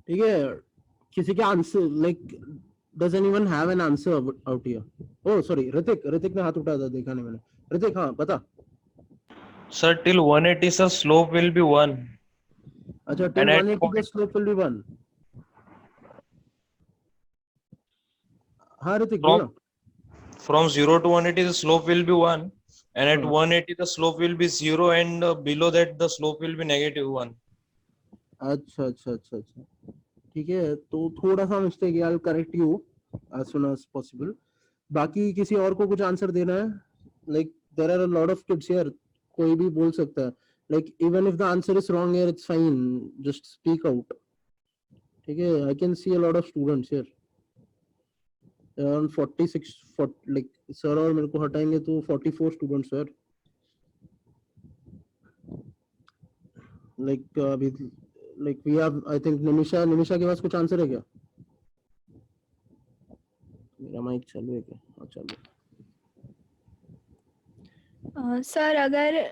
ठीक है, किसी के answer like does anyone have an answer out here? Oh sorry, Hrithik ने हाथ उठाया था, देखा नहीं मैंने। ऋतिक, हाँ बता। Sir, till 180 sir, slope will be 1. अच्छा, till And at 180 the slope will B 1। हाँ ऋतिक बोल ना। from 0 to 180 the slope will be 1, and at हाँ। 180 the slope will be 0, and below that the slope will be -1. अच्छा अच्छा अच्छा अच्छा, ठीक है, तो थोड़ा सा मिस्टेक है, I will correct you as soon as possible. बाकी किसी और को कुछ आंसर देना है? Like there are a lot of kids here, कोई भी बोल सकता है। Like even if the answer is wrong here it's fine, just speak out, ठीक है। I can see a lot of students here, around 46 like sir और मेरे को हटाएंगे तो 44 स्टूडेंट्स हियर। लाइक अभी like we have I think Nimisha के पास कुछ आंसर है क्या? मेरा माइक चालू है क्या? हाँ चालू है। सर अगर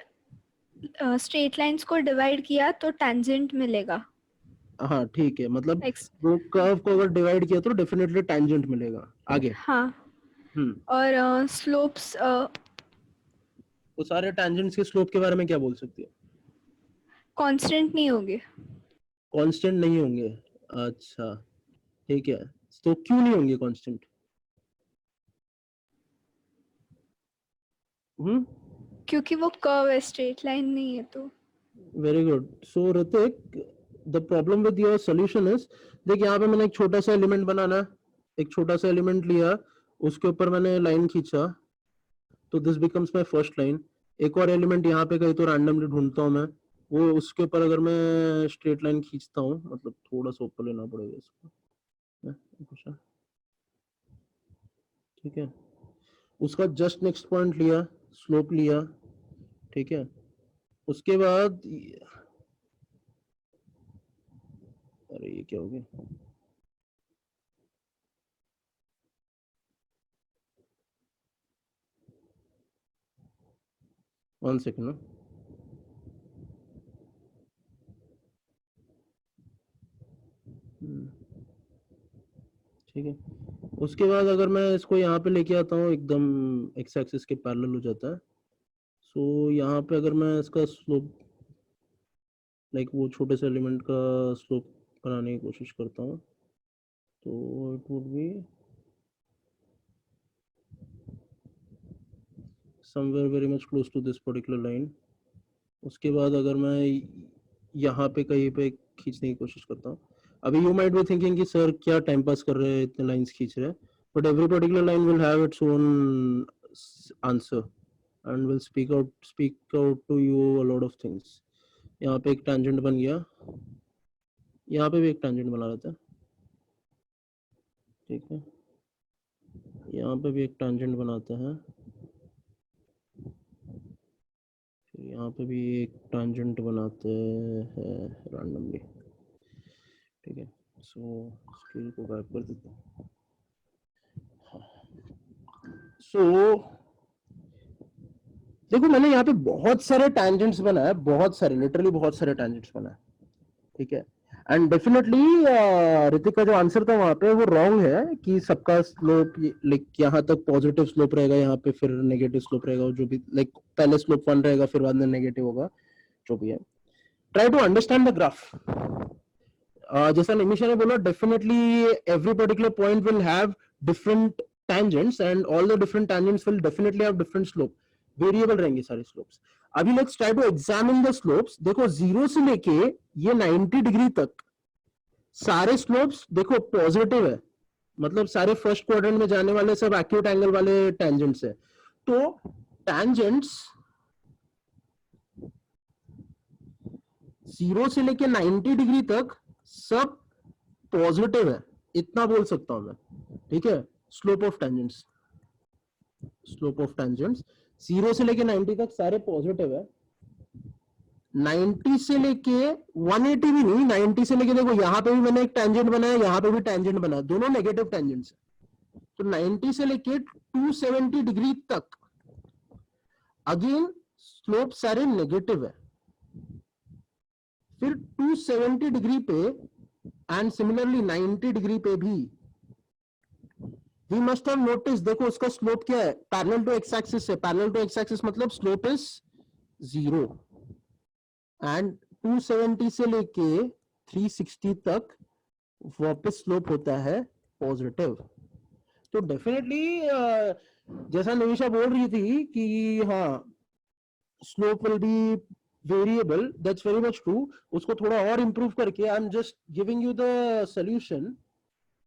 स्ट्रेट लाइंस को डिवाइड किया तो टेंजेंट मिलेगा। हाँ ठीक है, मतलब Ex- वो कर्व को अगर डिवाइड किया तो डेफिनेटली टैंजेंट मिलेगा। आगे। हाँ, और स्लोप्स वो सारे टैंजेंट्स के स्लोप के बारे में क्या बोल सकती है? कांस्टेंट नहीं होंगे। कांस्टेंट नहीं होंगे, अच्छा ठीक है, तो क्यों नहीं होंगे कांस्टेंट? क्योंकि वो कर्व है, स्ट्रेट लाइन नहीं है। तो very good. So Hrithik, the problem with your solution is, देख यहाँ पे मैंने एक छोटा सा एलिमेंट बनाना है, एक छोटा सा एलिमेंट लिया, उसके ऊपर मैंने लाइन खींचा, तो this becomes my first line. एक और एलिमेंट यहाँ पे कहीं तो रैंडमली ढूंढता हूँ मैं, वो उसके ऊपर अगर मैं स्ट्रेट लाइन खींचता हूँ, मतलब थोड़ा सा ऊपर लेना पड़ेगा इसको, ठीक है। उसका जस्ट नेक्स्ट पॉइंट लिया, स्लोप लिया, ठीक है। उसके बाद अरे ये क्या हो गया? वन सेकेंड ना, ठीक है। उसके बाद अगर मैं इसको यहाँ पे लेके आता हूँ, एकदम एक्स एक्सिस के पैरेलल हो जाता है। सो यहाँ पे अगर मैं इसका स्लोप लाइक वो छोटे से एलिमेंट का स्लोप बनाने की कोशिश करता हूँ, तो it would be somewhere very much close to this particular line. उसके बाद अगर मैं यहाँ पे कहीं पे खींचने की कोशिश करता हूँ, अभी you might be thinking कि सर क्या टाइम पास कर रहे हैं, इतने लाइंस खींच रहे हैं, but every particular line will have its own answer and will speak out to you a lot of things. यहाँ पे एक tangent बन गया, यहाँ पे भी एक tangent बना लेते हैं, ठीक है, यहाँ पे भी एक tangent बनाते हैं, फिर यहाँ पे भी एक tangent बनाते हैं randomly, ठीक है. सो स्क्रीन को गायब कर देते हैं. सो देखो मैंने यहाँ पे बहुत सारे tangents बनाए, बहुत सारे, लिटरली बहुत सारे tangents बनाए, ठीक है. एंड डेफिनेटली ऋतिक का जो आंसर था वहां पे वो रॉन्ग है कि सबका स्लोप लाइक यहाँ तक पॉजिटिव स्लोप रहेगा, यहाँ पे फिर नेगेटिव स्लोप रहेगा, जो भी लाइक पहले स्लोप 1 रहेगा फिर बाद में नेगेटिव होगा, जो भी है. Try to understand the graph. जैसा निमिषा ने बोला, definitely every particular point will have different tangents and all the different tangents will definitely have different slope. Variable रहेंगे सारे स्लोप्स. अभी let's try to examine the slopes. देखो 0 से लेके ये 90 डिग्री तक सारे स्लोप्स देखो पॉजिटिव है, मतलब सारे फर्स्ट क्वाड्रेंट में जाने वाले सब एक्यूट एंगल वाले टेंजेंट्स है. तो टेंजेंट्स 0 से लेके 90 डिग्री तक सब पॉजिटिव है, इतना बोल सकता हूं मैं, ठीक है. स्लोप ऑफ टेंजेंट्स 0 से लेके 90 तक सारे पॉजिटिव है. 90 से लेके 180 भी नहीं, 90 से लेके देखो यहाँ पे भी मैंने एक टेंजेंट बनाया, यहाँ पे भी टेंजेंट बना, दोनों नेगेटिव टेंजेंट्स है. तो 90 से लेके 270 डिग्री तक अगेन स्लोप सारे नेगेटिव है. फिर 270 डिग्री पे एंड सिमिलरली 90 डिग्री पे भी we must have noticed, देखो उसका स्लोप क्या है, पैरेलल टू एक्स एक्सिस है. पैरेलल टू एक्स एक्सिस मतलब स्लोप इज 0 एंड 270 से लेके 360 तक वापस स्लोप होता है पॉजिटिव. तो डेफिनेटली जैसा निमिषा बोल रही थी कि हाँ slope will B variable, that's very much true. उसको थोड़ा और इंप्रूव करके I am just giving you the solution,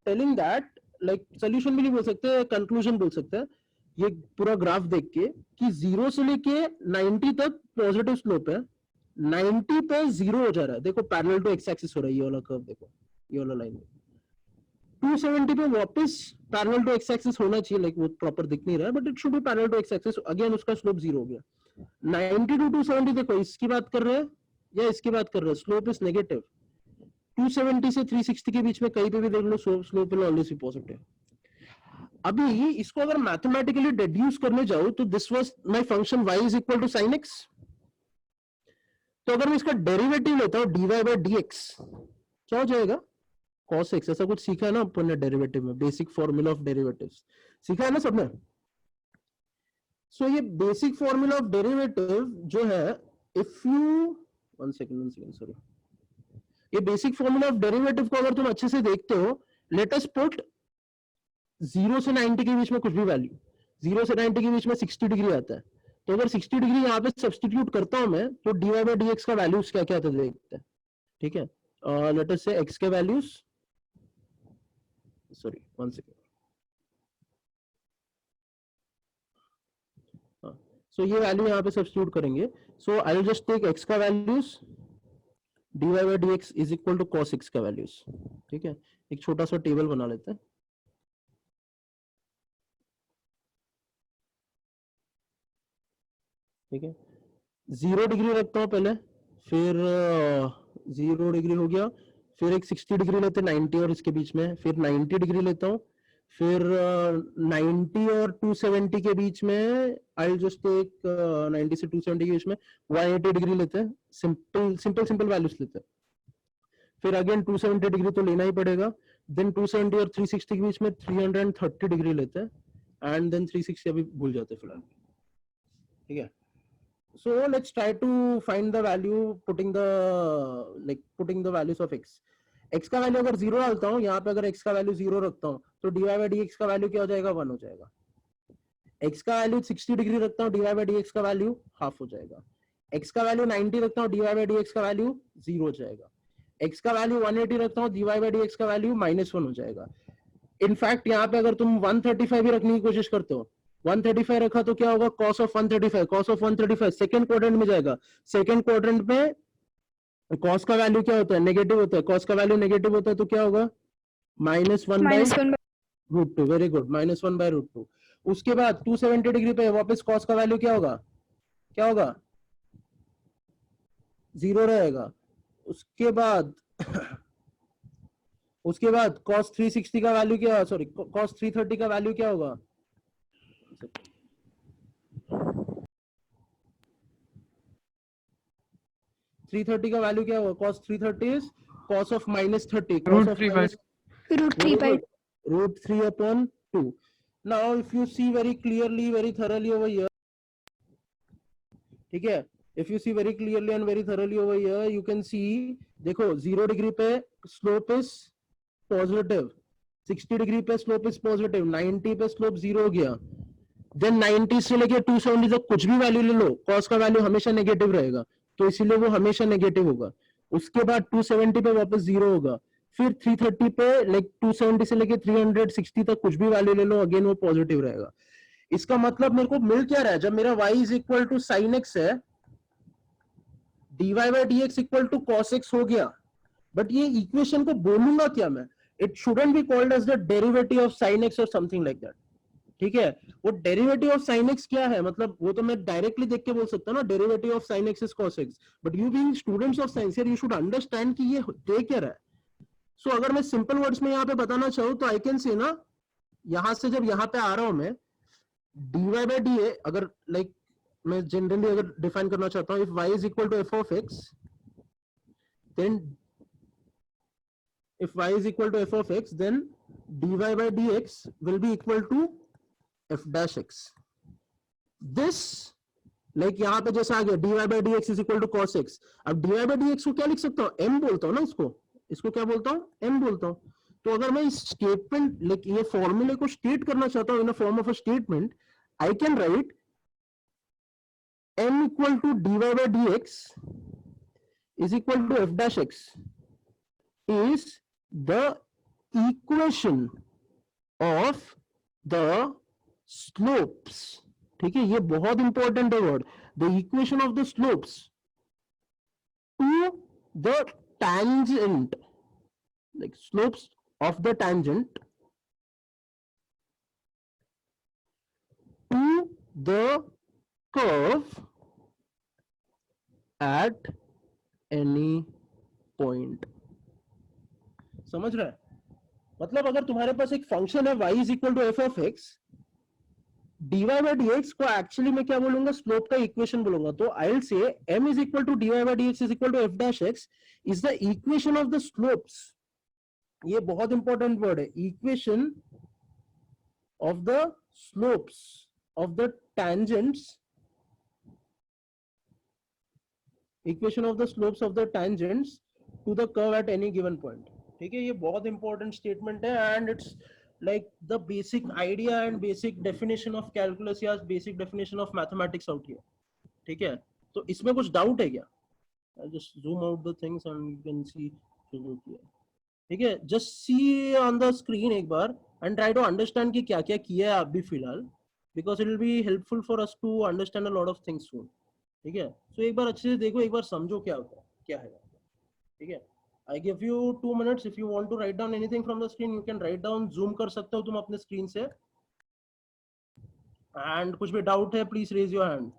telling that like solution भी नहीं बोल सकते, कंक्लूजन बोल सकते हैं. ये पूरा ग्राफ देख के कि 0 से लेके 90 तक पॉजिटिव स्लोप है, 90 पे 0 हो जा रहा है. देखो पैरेलल टू एक्स एक्सिस हो रहा है, ये वाला कर्व देखो, ये वाला लाइन. 270 पे वापस पैरेलल टू एक्स एक्सिस होना चाहिए, लाइक वो प्रॉपर दिख नहीं रहा है, but it should be parallel to x axis. Again उसका स्लोप 0 हो गया. 90 टू 270 देखो, इसकी बात कर रहे हैं या इसकी बात कर रहे हैं, स्लोप इज नेगेटिव. 270 से 360 के बीच में कहीं पे भी देख लो, slope will always be positive. अभी इसको अगर मैथमेटिकली डिड्यूस करने जाओ तो this was my function y is equal to sin x. तो अगर मैं इसका डेरिवेटिव लेता हूं dy by dx, क्या हो जाएगा, cos x. ऐसा कुछ सीखा है ना अपन ने डेरिवेटिव में, बेसिक फॉर्मूला ऑफ डेरिवेटिव्स सीखा है ना सबने. सो ये बेसिक फॉर्मूला ऑफ डेरिवेटिव जो है, if you one second sorry, ये बेसिक फॉर्मूला ऑफ डेरिवेटिव को अगर तुम अच्छे से देखते हो, लेट अस पुट 0 से 90 के बीच में कुछ भी वैल्यू, 0 से 90 के बीच में 60 डिग्री आता है. तो अगर 60 डिग्री यहाँ पे सब्स्टिट्यूट करता हूं मैं, तो dy by dx का वैल्यूज क्या क्या आता है देखते हैं, ठीक है. लेट अस से x के values, sorry one second, so ये वैल्यू यहाँ पे सब्स्टिट्यूट करेंगे. So I will just take x का values, dy by dx is equal to cos x का वैल्यूज, ठीक है. एक छोटा सा टेबल बना लेते हैं. ठीक है, 0 डिग्री रखता हूं पहले, फिर 0 डिग्री हो गया, फिर एक 60 डिग्री लेते हैं 90 और इसके बीच में, फिर 90 डिग्री लेता हूं, फिर 90 और 270 के बीच में आई जस्ट टेक 90 से 270 के बीच में 180 डिग्री लेते हैं. सिंपल वैल्यूज लेते हैं. फिर अगेन 270 डिग्री तो लेना ही पड़ेगा. देन 270 और 360 के बीच में 330 डिग्री लेते हैं, एंड देन 360 अभी भूल जाते हैं फिलहाल, ठीक है. So let's try to find the value, putting the values of x. x का वैल्यू अगर 0 डालता हूँ, यहाँ पे अगर x का वैल्यू 0 रखता हूँ तो dy by dx का वैल्यू क्या हो जाएगा, 1 हो जाएगा। x का वैल्यू 60 डिग्री रखता हूँ, dy by dx का वैल्यू हाफ हो जाएगा। x का वैल्यू 90 रखता हूँ, dy by dx का वैल्यू 0 हो जाएगा। x का वैल्यू 180 रखता हूँ, dy by dx का वैल्यू -1 हो जाएगा। इनफैक्ट यहाँ पे अगर तुम 135 भी रखने की कोशिश करते हो, 135 रखा तो क्या होगा, cos of 135, cos of 135 second quadrant में जाएगा। सेकंड क्वाड्रेंट में cos का वैल्यू क्या होता है, नेगेटिव होता है। cos का वैल्यू नेगेटिव होता है तो क्या होगा, -1 बाई -1 √2। Very good, -1 bye √2। उसके बाद 270 डिग्री पे वापस cos का वैल्यू क्या होगा, क्या होगा, 0 रहेगा। उसके बाद उसके बाद cos 360 का वैल्यू क्या, सॉरी cos 330 का वैल्यू क्या होगा, 330 का वैल्यू क्या होगा, cos 330 is cos of -30, cos of minus √3 very by good, √3/2. Now if you see very clearly, very thoroughly over here, ठीक है, if you see very clearly and very thoroughly over here, you can see, देखो 0 degree पे slope is positive, 60 degree पे slope is positive, 90 पे slope 0 हो गया। Then 90 से लेके 270 तक कुछ भी वैल्यू ले लो, cos का वैल्यू हमेशा नेगेटिव रहेगा, तो इसीलिए वो हमेशा नेगेटिव होगा। उसके बाद 270 पे वापस 0 होगा, फिर 330 पे लाइक 270 से लेके 360 तक कुछ भी वैल्यू ले लो, अगेन वो पॉजिटिव रहेगा। इसका मतलब मेरे को मिल क्या रहा है, जब मेरा y is equal to sine x है, dy by dx equal to cos x हो गया। बट ये इक्वेशन को बोलूंगा क्या मैं, it shouldn't be called as the derivative of sine x और समथिंग लाइक दैट। ठीक है, वो डेरिवेटिव ऑफ साइन एक्स क्या है, मतलब वो तो मैं डायरेक्टली देख के बोल सकता हूँ ना, derivative of sine x is cos x, but you being students of science, you should understand कि ये दे क्या रहा है। सो अगर मैं सिंपल वर्ड्स में यहाँ पे बताना चाहूँ तो आई कैन से ना, यहां से जब यहाँ पे आ रहा हूं मैं, dy by dA अगर लाइक मैं जनरली अगर डिफाइन करना चाहता हूँ, if y is equal to f of x, then if y is equal to f of x, then dy by dx will be equal to f dash x. This like यहाँ पे जैसा आ गया dy by dx is equal to cos x। अब dy by dx को क्या लिख सकता हूँ, m बोलता हूँ ना, इसको क्या बोलता हूँ, m बोलता हूँ। तो अगर मैं इस स्टेटमेंट लाइक ये फॉर्मूले को स्टेट करना चाहता हूँ in a form of a statement, I can write m equal to dy by dx is equal to f dash x is the equation of the slopes। ठीक है, ये बहुत इंपॉर्टेंट है word, the equation of the slopes to the tangent, like slopes of the tangent to the curve at any point। समझ रहा है, मतलब अगर तुम्हारे पास एक फंक्शन है y is equal to f of x, dy by dx को actually मैं क्या बोलूंगा, स्लोप का इक्वेशन बोलूंगा। तो I will say m is equal to dy by dx is equal to f dash x is the equation of the slopes. ये बहुत important word है, equation of the slopes of the tangents, equation of the slopes of the tangents to the curve at any given point. ठीक है, ये बहुत important statement है and it's like the basic idea and basic definition of calculus या basic definition of mathematics out here। ठीक है, तो इसमें कुछ डाउट है क्या, I'll just zoom out the things and you can see ठीक है, just see on the screen एक बार and try to understand कि क्या क्या किया है अभी फिलहाल, because it will be helpful for us to understand a lot of things soon। ठीक है, so एक बार अच्छे से देखो, एक बार समझो क्या होता है, क्या है। ठीक है, I give you 2 minutes, if you want to write down anything from the screen you can write down, zoom कर सकते हो तुम अपने स्क्रीन से, and कुछ भी डाउट है प्लीज रेज योर हैंड।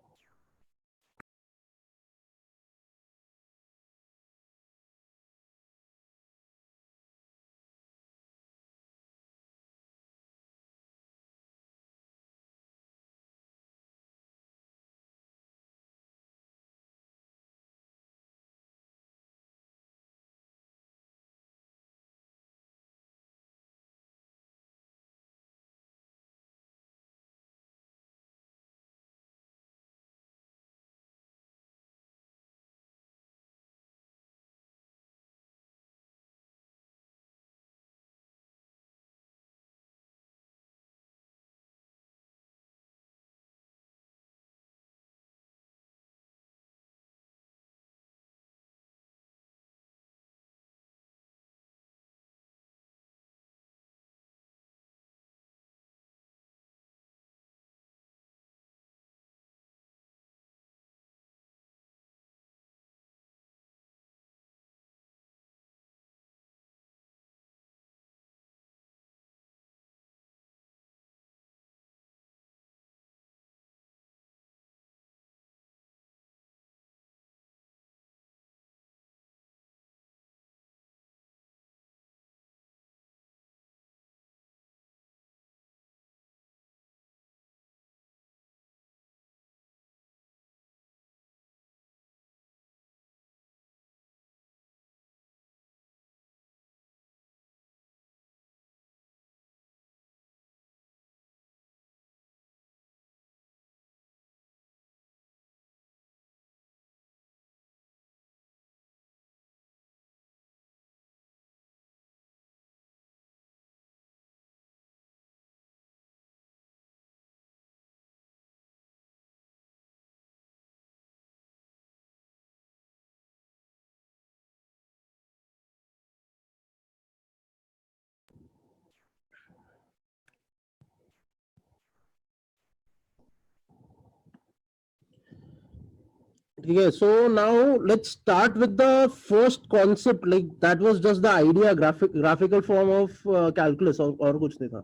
ठीक है, so now let's start with the first concept, like that was just the idea, graphical form of calculus, और कुछ नहीं था.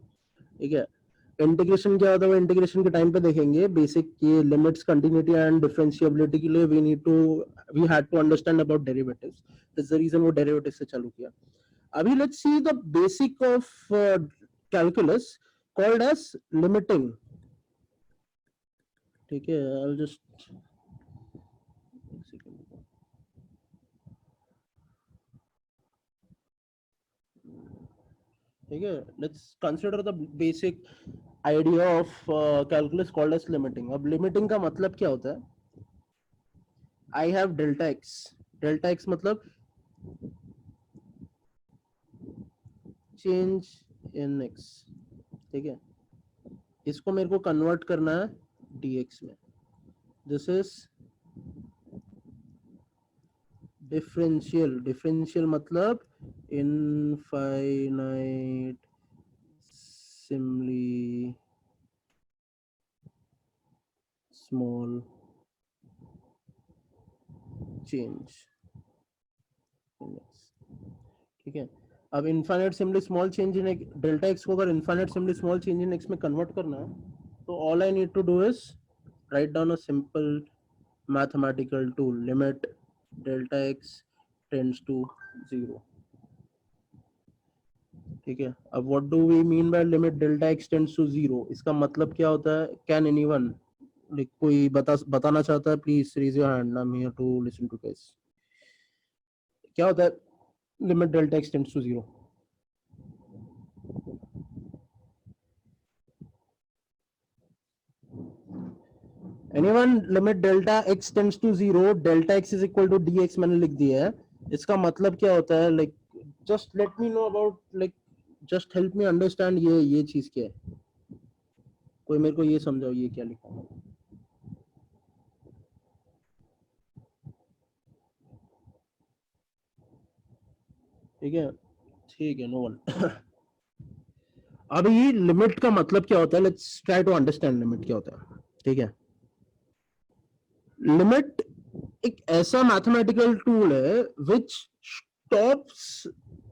ठीक है, इंटीग्रेशन क्या होता है वो इंटीग्रेशन के टाइम पे देखेंगे. बेसिक ये लिमिट्स, कंटिन्यूटी एंड डिफरेंशिएबिलिटी के लिए we had to understand about derivatives. That's the reason वो डेरिवेटिव से चालू किया. अभी let's see the basic of calculus called as limiting. ठीक है, आई विल जस्ट ठीक है, let's consider the basic idea of calculus called as limiting. अब लिमिटिंग का मतलब क्या होता है? I have delta x. Delta x मतलब चेंज इन एक्स. ठीक है, इसको मेरे को कन्वर्ट करना है dx में. This is differential. डिफरेंशियल मतलब इनफाइनाइट सिमली स्मॉल चेंज. ठीक है, अब infinitesimally small change in delta X को अगर infinitesimally small change in X में कन्वर्ट करना है तो all I need to do is write down a simple mathematical tool. Limit delta x tends to 0. ठीक है, अब what do we mean by limit delta x tends to 0? इसका मतलब क्या होता है? कैन एनीवन, लाइक कोई बताना चाहता है? Please raise your hand. I am here to listen to this. क्या होता है limit delta x tends to 0? Anyone? Limit delta x tends to 0, delta x is equal to dx मैंने लिख दिया है. इसका मतलब क्या होता है? Like just let me know about, like just help me understand ये चीज क्या है. कोई मेरे को ये समझाओ ये क्या लिखा है. ठीक है, ठीक है, नो वन. अब ये लिमिट का मतलब क्या होता है? Let's try to understand limit क्या होता है. ठीक है, लिमिट एक ऐसा मैथमेटिकल टूल है which stops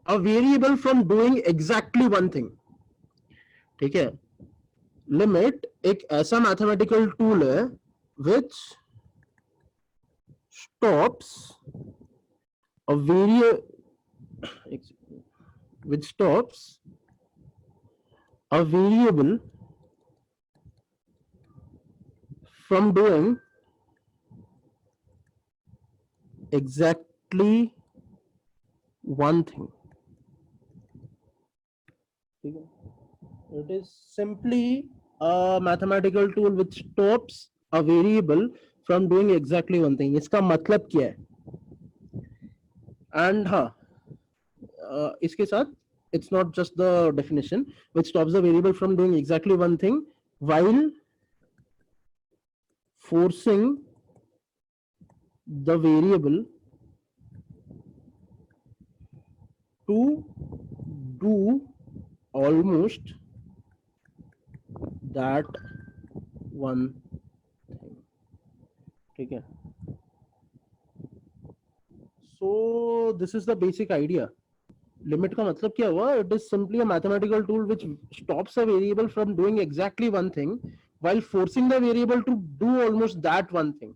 a variable from doing exactly one thing. ठीक है, लिमिट एक ऐसा मैथमेटिकल टूल है which stops a variable from doing exactly one thing. It is simply a mathematical tool which stops a variable from doing exactly one thing. इसका मतलब क्या है? And हाँ, इसके साथ it's not just the definition which stops the variable from doing exactly one thing while forcing the variable to do almost that one thing. ठीक है, so this is the basic idea. Limit का मतलब क्या हुआ? It is simply a mathematical tool which stops a variable from doing exactly one thing while forcing the variable to do almost that one thing.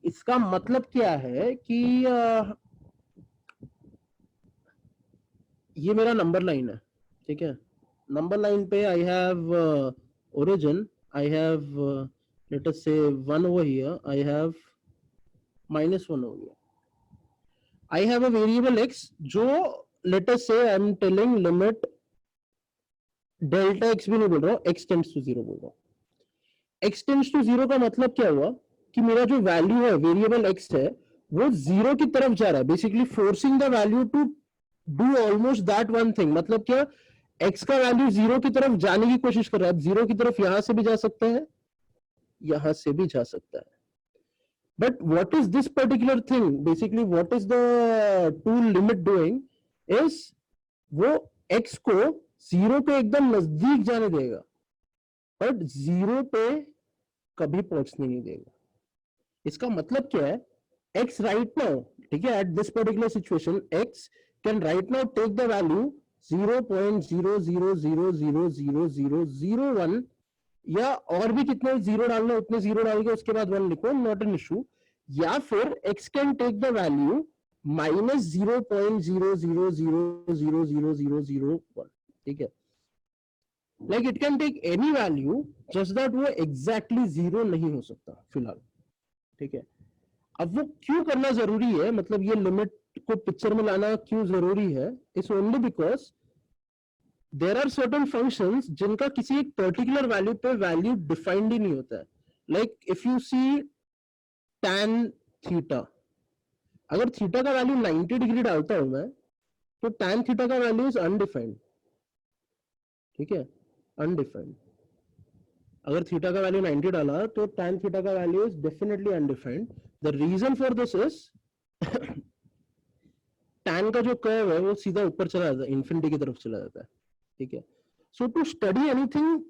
इसका मतलब क्या है कि ये मेरा नंबर लाइन है. ठीक है, नंबर लाइन पे I have origin, I have let us say 1 over here, I have minus 1 over here. I have a variable x जो let us say I am telling limit delta x भी नहीं बोल रहा हूँ, x tends to 0 बोल रहा हूँ. x tends to 0 का मतलब क्या हुआ कि मेरा जो वैल्यू है वेरिएबल x है वो 0 की तरफ जा रहा है, basically forcing the value to do almost that one thing. मतलब क्या, x का वैल्यू 0 की तरफ जाने की कोशिश कर रहा है. 0 की तरफ यहां से भी जा सकता है, यहां से भी जा सकता है. But what is this particular thing? Basically, what is the tool limit doing? Is वो x को 0 पे एकदम नजदीक जाने देगा, बट 0 पे कभी पहुंचने नहीं देगा. इसका मतलब क्या है x right now, ठीक है, at this particular situation x can right now take the value 0.00000001 या और भी कितने जीरो डालना उतने जीरो डाल के उसके बाद 1 लिखो, नॉट एन इशू, या फिर x can take the value minus 0.00000001, ठीक है, like it can take any value, just that वो एग्जैक्टली जीरो नहीं हो सकता फिलहाल, ठीक है। अब वो क्यों करना जरूरी है, मतलब ये लिमिट को पिक्चर में लाना क्यों जरूरी है, it's only because there are certain functions जिनका किसी एक पर्टिकुलर वैल्यू पे वैल्यू डिफाइंड ही नहीं होता है। Like if you see tan theta, अगर थीटा का वैल्यू 90 डिग्री डालता हूं मैं तो tan थीटा का वैल्यू इज अनडिफाइंड, ठीक है, अनडिफाइंड। अगर थीटा का वैल्यू 90 डाला तो tan थीटा का value is definitely undefined. The reason for this is tan का जो कर्व है वो सीधा ऊपर चला जाता है, इन्फिनिटी की तरफ चला जाता है, ठीक है। So to study anything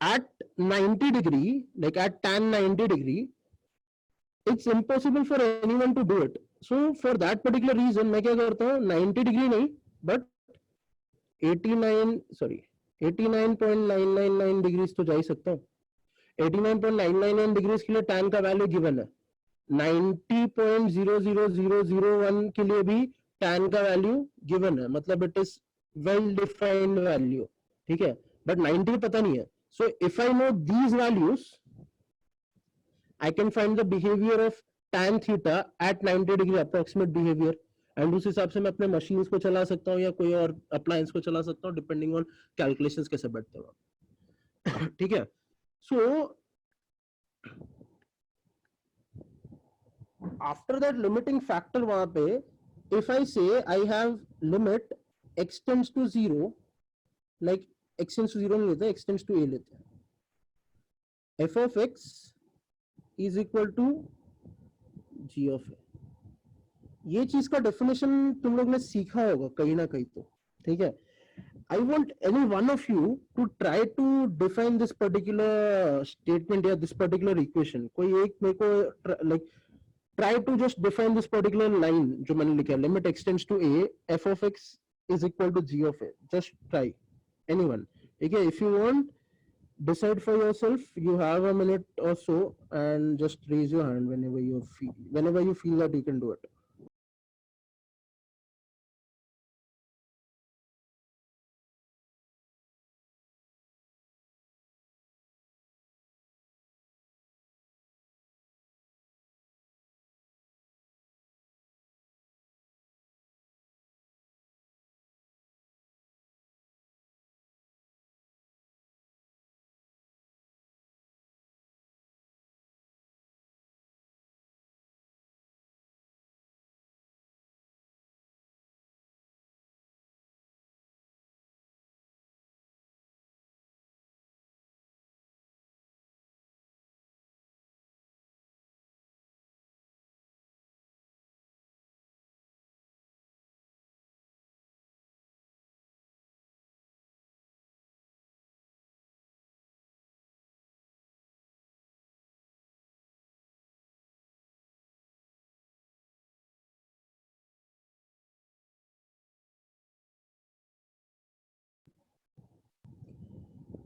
at 90 degree, like at tan 90 degree, it's impossible for anyone to do it. So for that particular reason मैं क्या करता हूँ, 90 डिग्री नहीं but 89.999 डिग्रीज तो जा ही सकता हूँ। 89.999 डिग्रीज के लिए tan का वैल्यू गिवन है, 90.00001 के लिए भी tan का वैल्यू गिवन है, मतलब it is well defined value, ठीक है, बट 90 पता नहीं है। So if I know these values, I can find the behavior of tan theta at 90 degree approximate behavior, and उस हिसाब से मैं अपने machines को चला सकता हूँ या कोई और appliance को चला सकता हूँ depending on calculations कैसे बैठते हो, ठीक है। So after that limiting factor वहां पे, if I say I have limit x tends to 0, like x tends to 0 नहीं लेते, x tends to a लेते हैं, f of x is equal to g of a। ये चीज का definition तुम लोग ने सीखा होगा कहीं ना कहीं तो, ठीक है। I want any one of you to try to define this particular statement या this particular equation, कोई एक मेरे को like try to just define this particular line जो मैंने लिखा है, limit x tends to a, f of x is equal to g of a, just try, anyone, okay, if you want decide for yourself, you have a minute or so and just raise your hand whenever you feel that you can do it।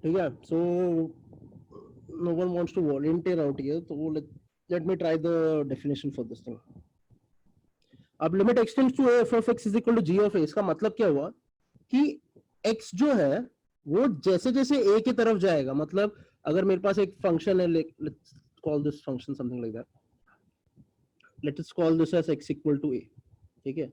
ठीक है, so no one wants to volunteer out here, so let me try the definition for this thing। अब limit x tends to a f of x is equal to g of a, इसका मतलब क्या हुआ कि x जो है वो जैसे जैसे a की तरफ जाएगा, मतलब अगर मेरे पास एक फंक्शन है, let's call this function something like that, let us call this as x equal to a, ठीक है।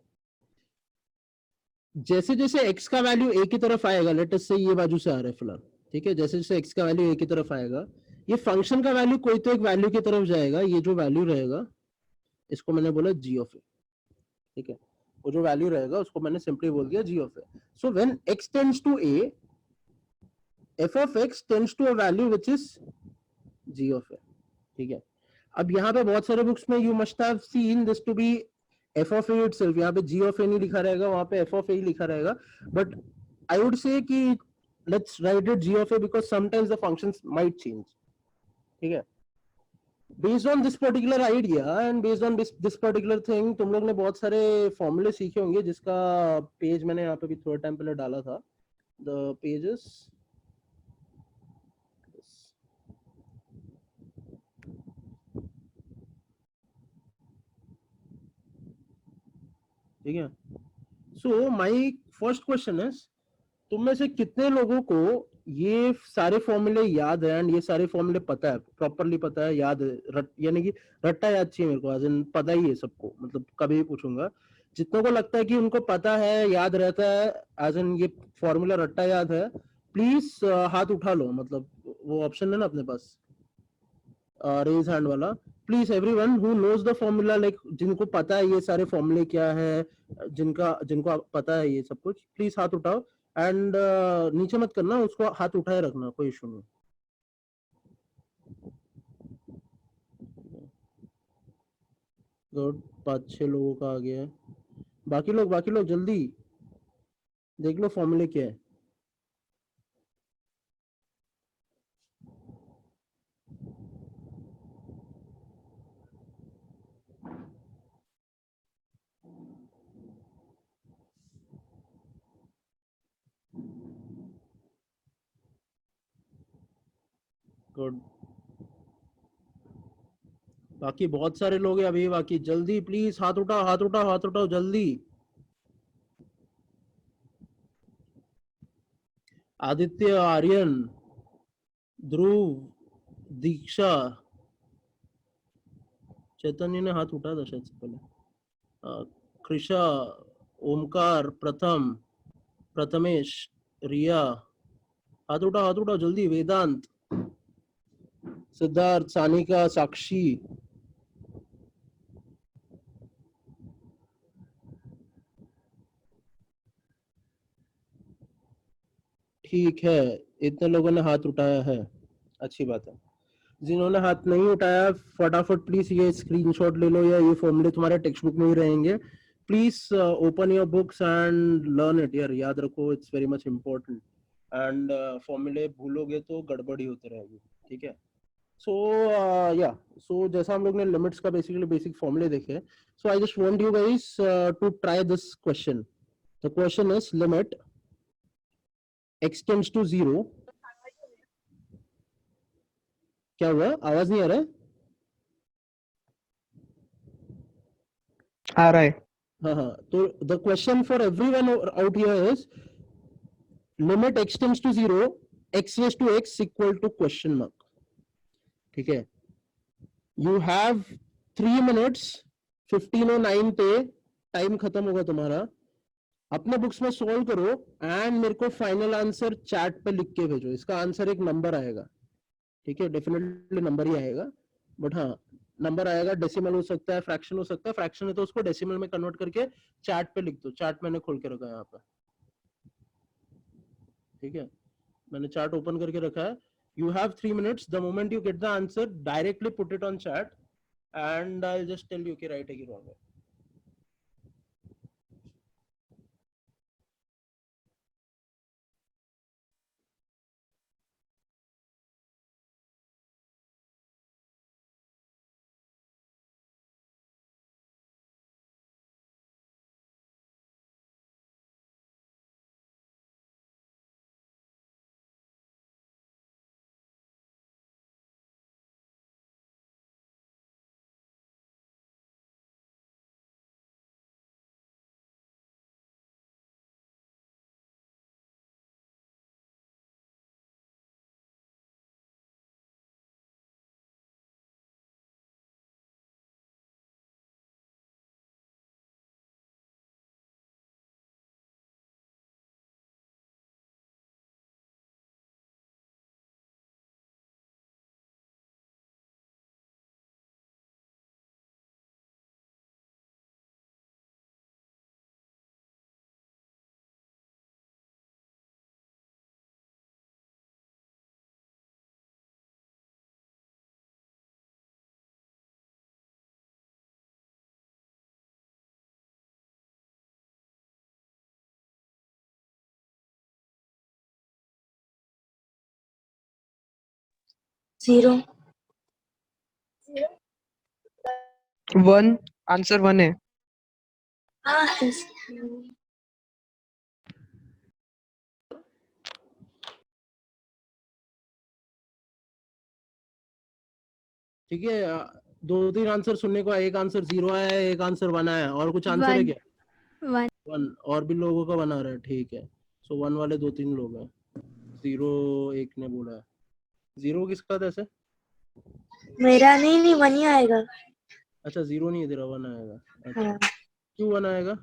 जैसे जैसे x का वैल्यू a की तरफ आएगा, लेट अस से ये बाजू से आ रहा है फिलहाल, ठीक है, जैसे जैसे x का वैल्यू a की तरफ आएगा, ये फंक्शन का वैल्यू कोई तो एक वैल्यू की तरफ जाएगा, ये जो वैल्यू रहेगा इसको मैंने बोला g of a, ठीक है, वो जो वैल्यू रहेगा उसको मैंने सिंपली बोल दिया g of a। So when x tends to a, f of x tends to a value which is g of a, ठीक है। अब यहाँ पे बहुत सारे बुक्स में you must have seen this to be f of a itself, यहाँ पे g of a नहीं लिखा रहेगा, वहां पे f of a ही लिखा रहेगा, बट I would say कि let's write it g of a because sometimes the functions might change, ठीक है। Based on this particular idea and based on this particular thing, तुम लोग ने बहुत सारे फॉर्मूले सीखे होंगे, जिसका पेज मैंने यहाँ पे भी थोड़ा टाइम पहले डाला था. द पेजेस, ठीक है. So my first question is, तुम में से कितने लोगों को ये सारे फॉर्मूले याद है एंड ये सारे फॉर्मूले पता है, प्रॉपरली पता है, याद है, यानी कि रट्टा याद चाहिए मेरे को, एज इन पता ही है सबको, मतलब कभी भी पूछूंगा. जितनों को लगता है कि उनको पता है, याद रहता है, एज इन ये फॉर्मूला रट्टा याद है, प्लीज हाथ उठा लो. मतलब वो ऑप्शन है ना अपने पास, रेज हैंड वाला. Please everyone who knows the formula, like जिनको पता है ये सारे फॉर्मूले क्या है, जिनको पता है ये सब कुछ, प्लीज हाथ उठाओ. एंड नीचे मत करना, उसको हाथ उठाए रखना, कोई इशू नहीं. गुड, 5-6 लोगों का आ गया है. बाकी लोग जल्दी देख लो फॉर्मूले क्या है. गुड. बाकी बहुत सारे लोग हैं अभी बाकी. जल्दी प्लीज हाथ उठाओ, हाथ उठाओ, हाथ उठाओ जल्दी. आदित्य, आर्यन, ध्रुव, दीक्षा, चैतन्य ने हाथ उठाया था शायद से पहले, कृषा, ओमकार, प्रथमेश, रिया, हाथ उठाओ जल्दी. वेदांत, सिद्धार्थ, सानिका, साक्षी. ठीक है, इतने लोगों ने हाथ उठाया है, अच्छी बात है. जिन्होंने हाथ नहीं उठाया, फटाफट प्लीज ये स्क्रीनशॉट ले लो, या ये फॉर्मूले तुम्हारे टेक्स्ट बुक में ही रहेंगे. Please open your books and learn it यार, याद रखो, it's very much important. And फॉर्मूले भूलोगे तो गड़बड़ी होती रहेगी, ठीक है. सो या, सो जैसा हम लोग ने लिमिट्स का बेसिकली बेसिक फॉर्मूले देखे, so I just want you guys to try this question. The question is limit x tends to 0. क्या हुआ, आवाज नहीं आ रहा है? आ रहा है. हाँ हाँ, तो the question for everyone out here is limit x tends to 0, x raise to x equal to question mark. ठीक है. यू हैव 3 मिनट्स, 15:09 पे टाइम खत्म होगा तुम्हारा. अपने बुक्स में सॉल्व करो एंड मेरे को फाइनल आंसर चैट पे लिख के भेजो. इसका आंसर एक नंबर आएगा, ठीक है, डेफिनेटली नंबर ही आएगा. बट हाँ, नंबर आएगा, डेसिमल हो सकता है, फ्रैक्शन हो सकता है. फ्रैक्शन है तो उसको डेसिमल में कन्वर्ट करके चैट पे लिख दो. चार्ट मैंने खोल के रखा है यहाँ पे, ठीक है, मैंने चार्ट ओपन करके रखा है. You have 3 minutes. The moment you get the answer, directly put it on chat and I just tell you कि राइट है कि रॉन्ग है. Zero. वन, आंसर वन है। ठीक है, दो तीन आंसर सुनने को आया, एक आंसर 0 आया है, एक आंसर 1 आया है, और कुछ आंसर है 1 क्या? 1 1 और भी लोगों का 1 आ रहा है, ठीक है। सो 1 वाले 2-3 लोग हैं, 0 एक ने बोला है। 0 किसका था ऐसे? मेरा नहीं 1 ही आएगा। अच्छा 0 नहीं है तेरा, 1 आएगा। अच्छा हाँ। क्यों 1 आएगा?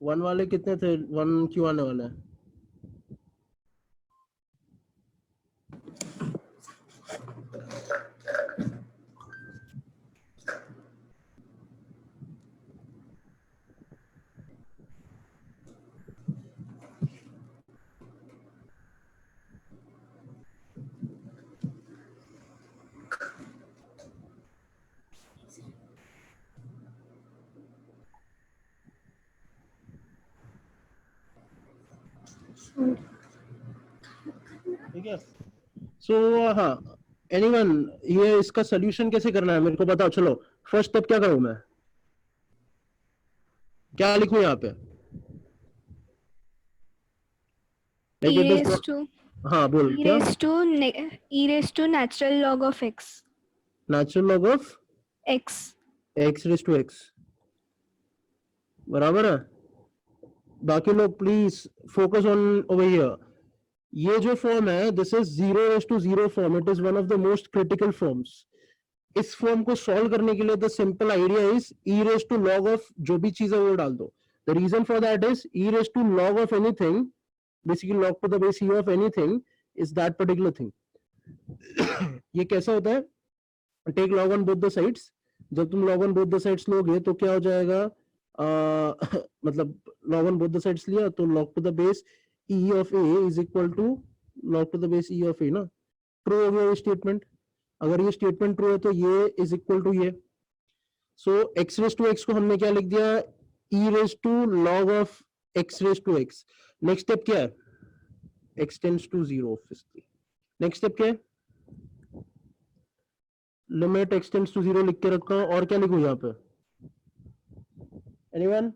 1 वाले कितने थे? 1 क्यों आने वाला है? ठीक है। सो हाँ, एनीवन ये इसका सॉल्यूशन कैसे करना है मेरे को बताओ। चलो फर्स्ट स्टेप क्या करूं मैं, क्या लिखूं यहाँ पे? e raised to हाँ बोल e क्या? raised to natural log of x natural log of x x raise to x बराबर है। बाकी लोग please focus on over here. ये जो फॉर्म है this is 0:0 form, it is one of the most critical forms. इस form को solve करने के लिए the simple idea is e raise to log of जो भी चीज है वो डाल दो। The reason for that is e raise to log of anything, basically log to the base e of anything is that particular thing. ये कैसा होता है? Take log on both the sides। जब तुम log on both the sides लोगे तो क्या हो जाएगा? मतलब log on both the sides लिया तो log to the base e of a is equal to log to the base e of a ना। ट्रू हो गया ये स्टेटमेंट। अगर ये स्टेटमेंट ट्रू है तो ये इज इक्वल टू ये। So x raise to x को हमने क्या लिख दिया? e raise to log of x raise to x। Next step क्या है? x tends to 0 obviously. Next step क्या है? लिमिट x टेंड्स टू 0 लिख के रखा हूं, और क्या लिखूं यहाँ पे? एनीवन?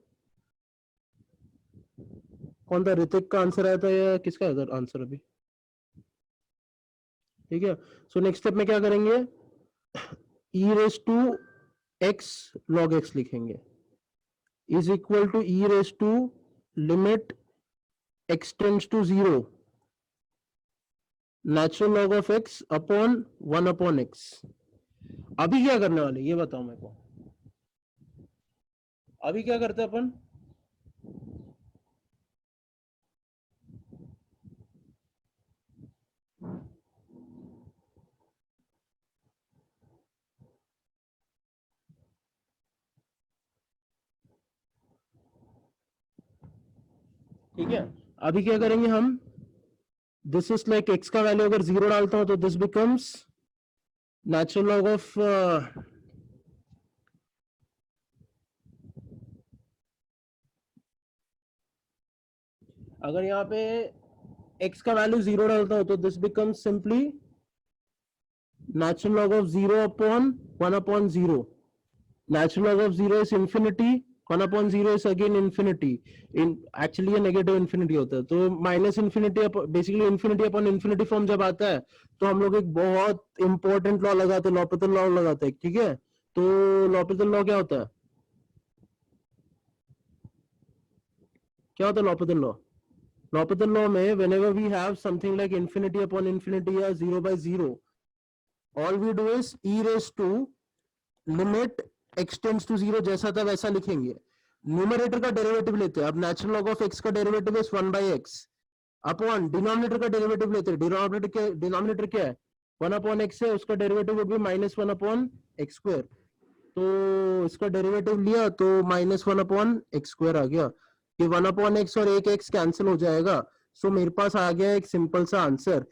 कौन था? ऋतिक का आंसर आया था या किसका आया था आंसर अभी? ठीक है। सो नेक्स्ट स्टेप में क्या करेंगे? e raise to x log x लिखेंगे is equal to e raise to limit x tends to 0 natural log of x upon 1 upon x। अभी क्या करने वाले ये बताओ मेरे को। अभी क्या करते हैं अपन? ठीक है, अभी क्या करेंगे हम? दिस इज लाइक x का वैल्यू अगर 0 डालता हूं तो this becomes natural log of अगर यहाँ पे x का वैल्यू 0 डालता हूं तो this becomes simply natural log of 0 upon 1 upon 0। Natural log of 0 is infinity, 1 upon 0 is again infinity. In actually ये नेगेटिव इंफिनिटी होता है, तो minus infinity basically infinity upon infinity form जब आता है तो हम लोग एक बहुत इंपॉर्टेंट लॉ लगाते हैं, लॉपिथल लॉ लगाते हैं। ठीक है, तो लॉपिथल लॉ क्या होता है? क्या होता है लॉपिथल लॉ? लॉपिथल लॉ में whenever we have something like infinity upon infinity या 0 by 0, all we do is e raised to limit x tends to 0 जैसा था वैसा लिखेंगे। न्यूमरेटर का डेरिवेटिव लेते हैं। अब नेचुरल लॉग ऑफ x का derivative is 1 by x upon denominator का डेरिवेटिव लेते हैं। डिनोमिनेटर क्या है? 1 अपॉन x है, उसका derivative would be -1 upon x square. तो इसका डेरिवेटिव लिया तो -1 अपॉन x स्क्वायर आ गया। ये 1 अपॉन x और एक x कैंसिल हो जाएगा। सो मेरे पास आ गया एक सिंपल सा answer,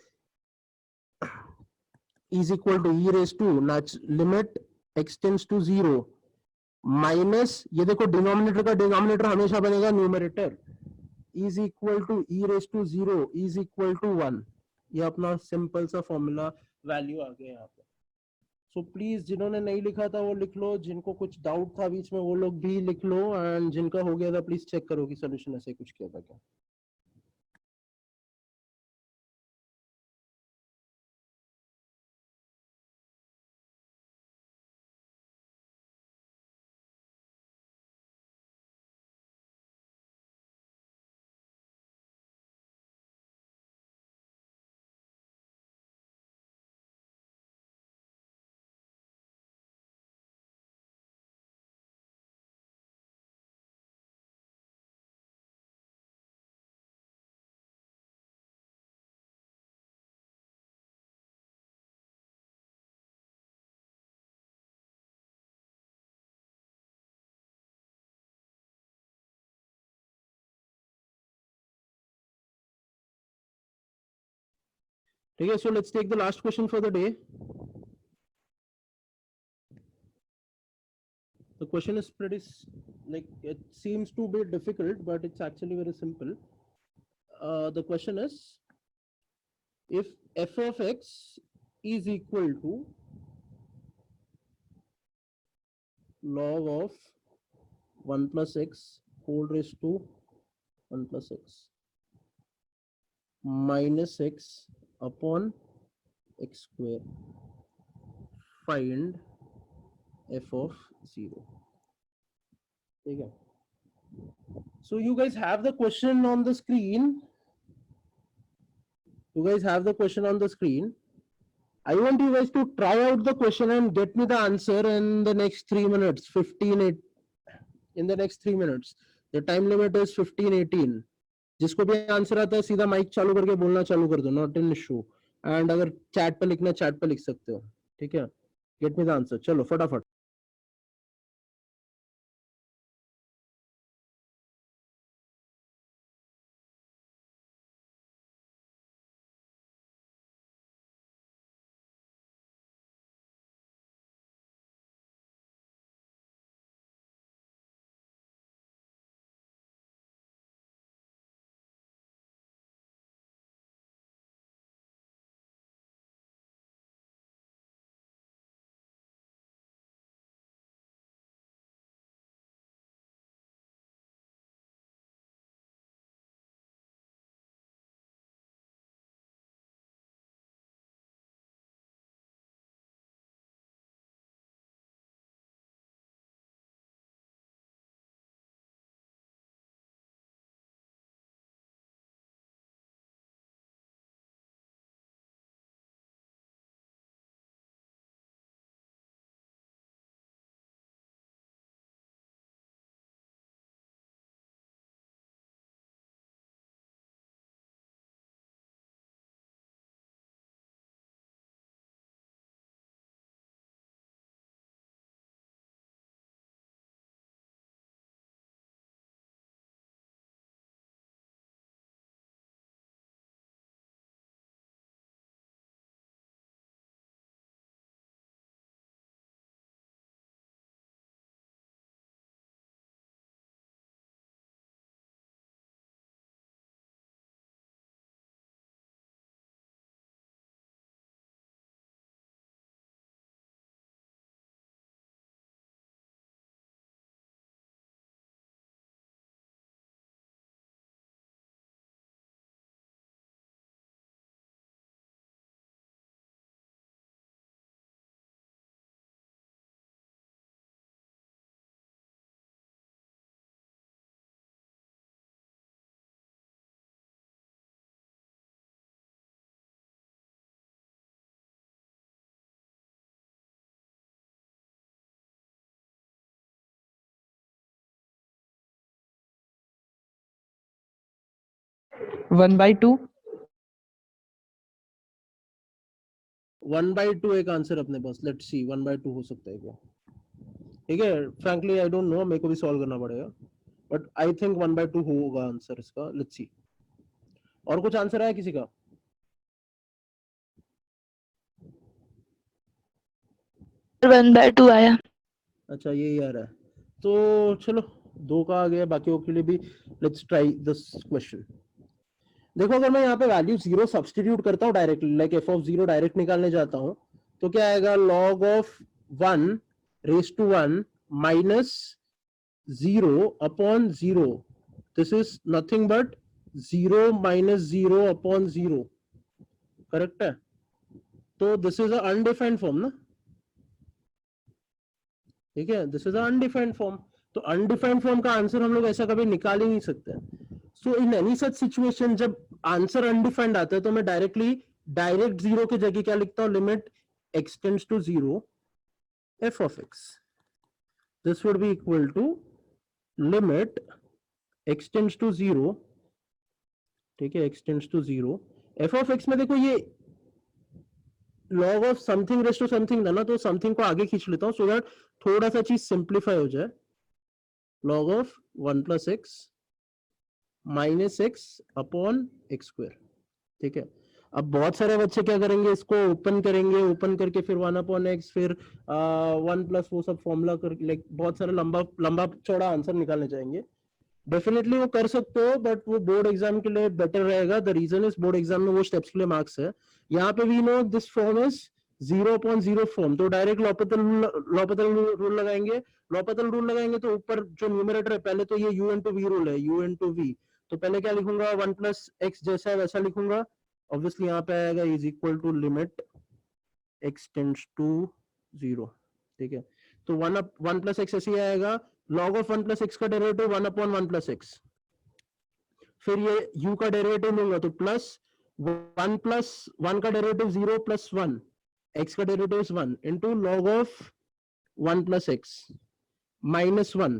is equal to e raise to limit x tends to 0 minus, ये देखो डिनोमिनेटर का डिनोमिनेटर हमेशा बनेगा numerator, is equal to e raise to 0 is equal to 1। ये अपना सिंपल सा फॉर्मूला वैल्यू आ गया यहाँ पे। सो प्लीज जिन्होंने नहीं लिखा था वो लिख लो, जिनको कुछ डाउट था बीच में वो लोग भी लिख लो, एंड जिनका हो गया था प्लीज चेक करो कि सोल्यूशन ऐसे कुछ किया था क्या। ठीक है, सो let's take the last question for the day. The question is pretty like it seems to be difficult, but it's actually very simple. The question is, if f of x is equal to log of 1 plus x whole raised to 1 plus x minus x upon x square, find f of 0. Okay. So you guys have the question on the screen. You guys have the question on the screen. I want you guys to try out the question and get me the answer in the next 3 minutes, 15, in the next 3 minutes. The time limit is 15:18. जिसको भी answer आता है सीधा mic चालू करके बोलना चालू कर दो, नॉट इन इशू। एंड अगर चैट पे लिखना चैट पे लिख सकते हो, ठीक है। गेट मी द आंसर, चलो फटाफट। वन बाई टू 1/2 एक आंसर अपने पास, लेट्स सी 1/2 हो सकता है क्या। ठीक है, फ्रैंकली आई डोंट नो, मेरे को भी सॉल्व करना पड़ेगा, बट आई थिंक 1/2 होगा आंसर इसका। लेट्स सी, और कुछ आंसर है किसी का? वन बाय टू आया। अच्छा, यही आ रहा है, तो चलो 2 का आ गया, बाकियों के लिए भी लेट्स ट्राई दिस क्वेश्चन। देखो अगर मैं यहाँ पे वैल्यू 0 सब्स्टिट्यूट करता हूँ directly, like F of 0 direct निकालने जाता हूँ, तो क्या आएगा, log of 1 raise to 1 minus 0 upon 0. This is nothing but 0 minus 0 upon 0. Correct है? तो दिस इज अनडिफाइंड फॉर्म ना, ठीक है, दिस इज अनडिफाइंड फॉर्म. तो अनडिफाइंड फॉर्म का आंसर हम लोग ऐसा कभी निकाल ही नहीं सकते. So in any such situation जब आंसर अनडिफाइंड आता है तो मैं डायरेक्ट जीरो की जगह क्या लिखता हूं, limit x tends to 0 f of x. This would be equal to limit x tends to 0, ठीक है, x tends to 0 f of x में देखो ये log of something raise to something था ना, तो समथिंग को आगे खींच लेता हूं सो दैट थोड़ा सा चीज सिंप्लीफाई हो जाए. log of 1 plus x minus x upon x square. ठीक है, अब बहुत सारे बच्चे क्या करेंगे, इसको ओपन करेंगे, ओपन करके फिर 1 अपॉन एक्स, फिर 1 प्लस वो सब फॉर्मूला करके, लाइक बहुत सारे लंबा चौड़ा आंसर निकालने जाएंगे. डेफिनेटली वो कर सकते हो, बट वो बोर्ड एग्जाम के लिए बेटर रहेगा. The reason is board exam में वो स्टेप्स के लिए मार्क्स है. यहाँ पे we know this form is 0/0 form, तो डायरेक्ट लॉपेटल रूल लगाएंगे. लॉपेटल रूल लगाएंगे तो ऊपर जो न्यूमरेटर है, पहले तो ये u into v रूल है, u into v, तो पहले क्या लिखूंगा, 1 प्लस एक्स जैसा है वैसा लिखूंगा. ऑब्वियसली यहाँ पे आएगा is equal to limit x tends to 0. ठीक है, तो 1 प्लस एक्स ऐसे ही आएगा. log ऑफ 1 प्लस एक्स का डेरिवेटिव 1 अपॉन 1 प्लस एक्स, फिर ये u का डेरिवेटिव लूंगा तो प्लस 1 प्लस 1 का डेरिवेटिव 0 प्लस 1, x का derivative is 1 into log of 1 plus x minus 1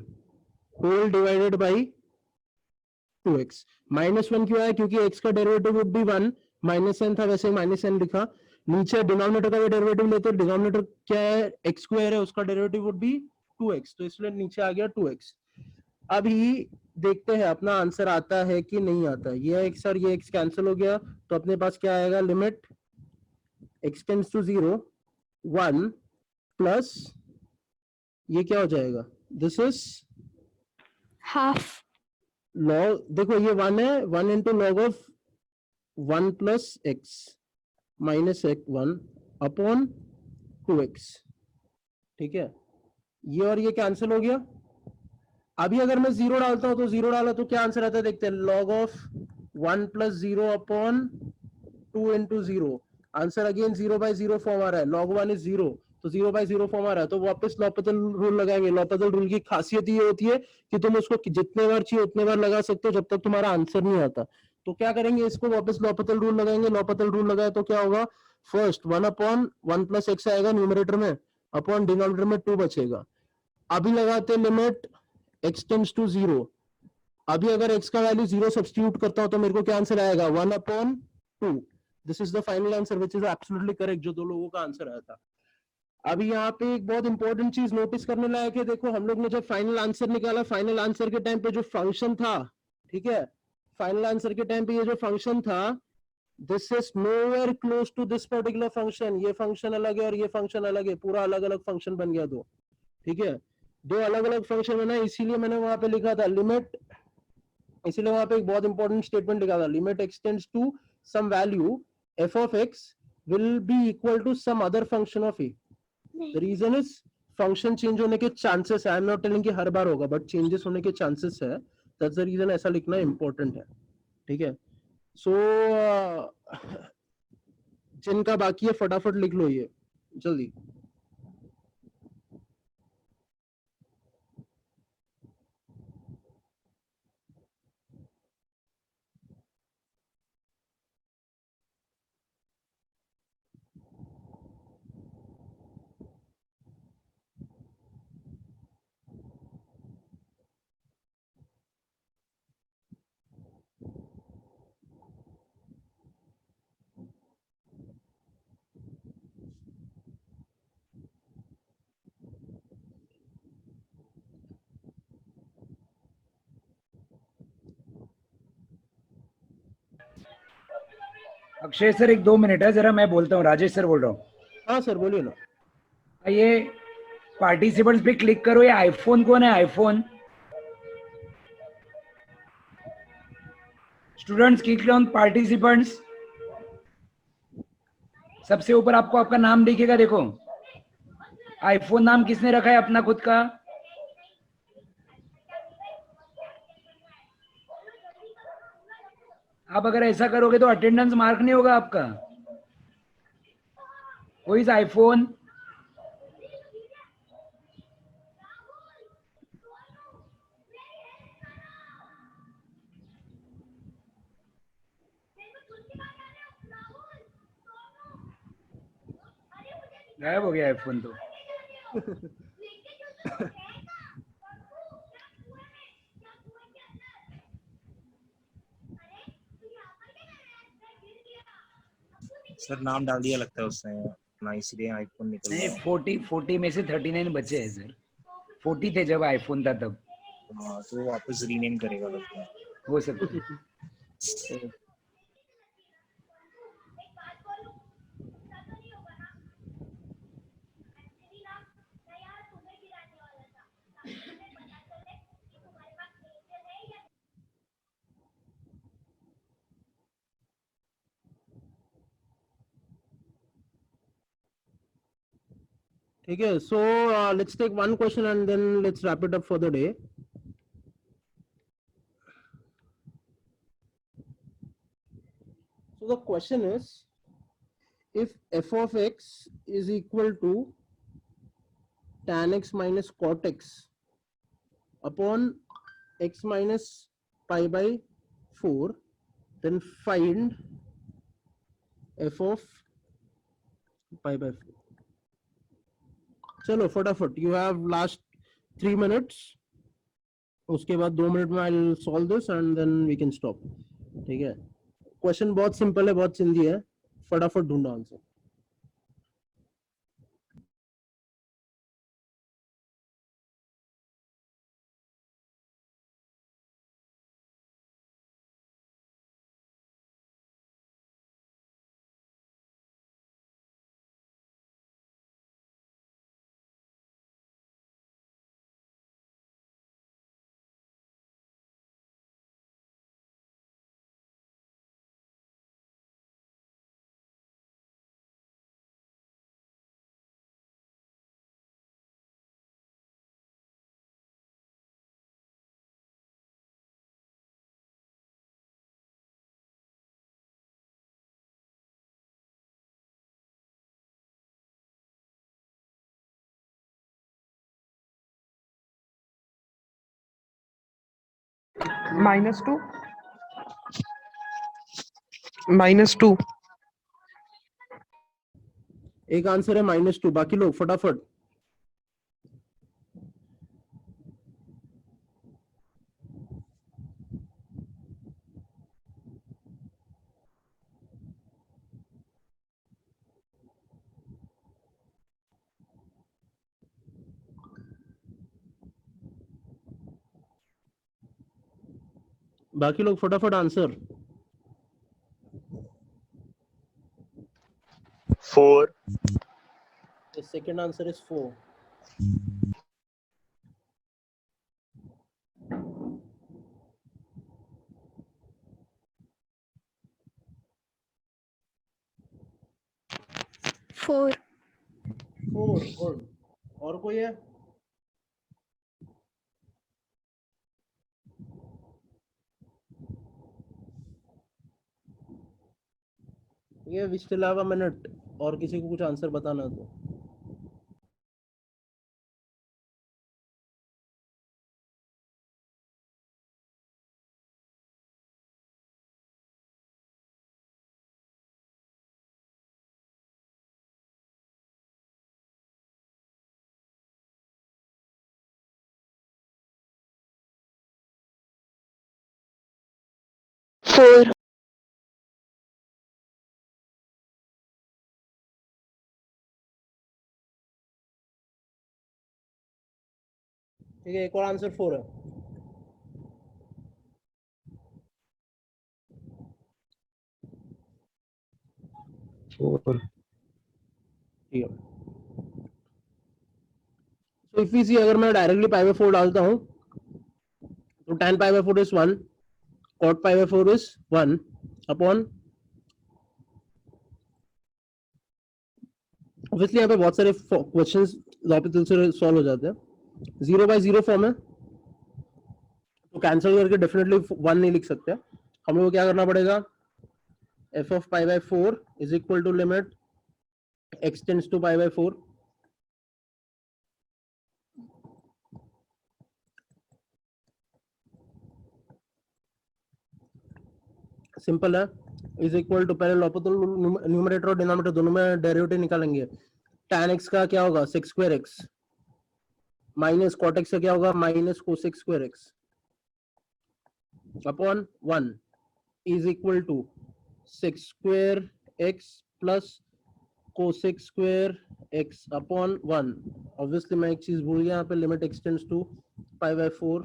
whole divided by 2x. Minus 1 क्यों आया, क्योंकि x का derivative would be 1, minus n था वैसे ही माइनस n लिखा. नीचे डिनोमिनेटर का डेरिवेटिव लेते, डिनोमिनेटर क्या है, x स्क्वायर है, उसका डेरिवेटिव वुड बी 2x, तो इसलिए नीचे आ गया 2x. अभी देखते हैं अपना आंसर आता है कि नहीं आता. ये x और ये x कैंसिल हो गया, तो अपने पास क्या आएगा, limit x tends to 0 1 plus ये क्या हो जाएगा, दिस इज हाफ. लॉग, देखो ये 1 है, 1 into log of 1 plus x minus 1 upon 2x. ठीक है, ये और ये कैंसिल हो गया. अभी अगर मैं 0 डालता हूं तो 0 डाला तो क्या आंसर आता है, देखते हैं. log of 1 plus 0 upon 2 into 0, answer again 0/0 form आ रहा है. log 1 इज 0, तो 0/0 फॉर्म आ रहा है, तो वापस लॉपेटल रूल लगाएंगे. लॉपेटल रूल की खासियत ये होती है कि तुम उसको जितने बार चाहिए उतने बार लगा सकते हो जब तक तुम्हारा आंसर नहीं आता. तो क्या करेंगे, इसको वापस लॉपेटल रूल लगाएंगे. लॉपेटल रूल लगाए तो क्या होगा, फर्स्ट 1 अपॉन 1 प्लस एक्स आएगा न्यूमरेटर में, अपॉन डिनोमिनेटर में 2 बचेगा. अभी लगाते लिमिट x टेंड्स टू 0. अभी अगर x का वैल्यू 0 सब्स्टिट्यूट करता हूं तो मेरे को क्या आंसर आएगा, 1 upon 2. This is the final answer which is absolutely correct, जो दो लोगों का आंसर आया था. अभी यहाँ पे एक बहुत इंपॉर्टेंट चीज नोटिस करने लायक है. देखो हम लोग ने जब फाइनल आंसर निकाला, फाइनल आंसर के टाइम पे जो फंक्शन था, ठीक है, फाइनल आंसर के टाइम पे ये जो फंक्शन था, this is nowhere close to this particular function. ये फंक्शन अलग है और ये फंक्शन अलग है, पूरा अलग अलग फंक्शन बन गया दो. ठीक है, दो अलग अलग फंक्शन बना, इसीलिए मैंने वहां पे लिखा था लिमिट, इसीलिए वहां पे एक बहुत इंपॉर्टेंट स्टेटमेंट लिखा था, limit x tends to some value f of x will be equal to some other function of a. The reason is function change होने के चांसेस है. आई एम नॉट टेलिंग कि हर बार होगा, बट चेंजेस होने के chances है. That's the reason ऐसा लिखना इंपॉर्टेंट है. ठीक है, सो जिनका बाकी है फटाफट लिख लो ये जल्दी. अक्षय सर 1-2 मिनट है, जरा मैं बोलता हूँ. राजेश सर बोल रहा हूँ. हाँ सर बोलिए ना. ये पार्टिसिपेंट्स पे क्लिक करो. ये आईफोन कौन है, iPhone students click on participants. सबसे ऊपर आपको आपका नाम दिखेगा, देखो आईफोन नाम किसने रखा है अपना खुद का? आप अगर ऐसा करोगे तो अटेंडेंस मार्क नहीं होगा आपका। वो इज आईफोन। गायब हो गया आईफोन तो। सर नाम डाल दिया लगता है उसने अपना, इसलिए आईफोन निकल नहीं, गया। 40 में से 39 बचे हैं सर। 40 थे जब आईफोन था तब। हाँ तो वो वापस रीनेम करेगा लगता है। हो सकता है। ठीक है, so let's take one question and then let's wrap it up for the day. So the question is, if f of x is equal to tan x minus cot x upon x minus pi by 4, then find f of pi by 4. चलो फटाफट, you have last 3 minutes. उसके बाद 2 minute में I'll solve this and then we can stop. ठीक है, question बहुत simple है, बहुत सिंधी है, फटाफट ढूंढो आंसर। -2 -2 एक आंसर है -2, बाकी लोग फटाफट। बाकी लोग फटाफट answer. 4. The second answer is 4. Four. 4 good. और कोई है? ये we still have a minute, और किसी को कुछ आंसर बताना है तो। फोर। ठीक है, एक और आंसर 4 है। ठीक है, तो इफ अगर मैं डायरेक्टली पाई बाय 4 डालता हूँ तो tan pi by 4 is 1, cot pi by 4 is 1 upon, obviously यहाँ पे बहुत सारे क्वेश्चंस लॉपिटल से सॉल्व हो जाते हैं. 0 by 0 फॉर्म है तो कैंसिल करके डेफिनेटली 1 नहीं लिख सकते. हम लोग को क्या करना पड़ेगा, f of pi by 4 is equal to limit x tends to pi by 4. Simple है, इज इक्वल टू, पहले लॉपिटल न्यूमरेटर और डिनोमिनेटर दोनों में डेरिवेटिव निकालेंगे. tan x का क्या होगा, sec square x, minus cot x का क्या होगा, minus cosec square x upon 1 is equal to sec square x plus cosec square x upon 1. Obviously मैं एक चीज भूल गया यहाँ पे, limit x tends to pi by 4,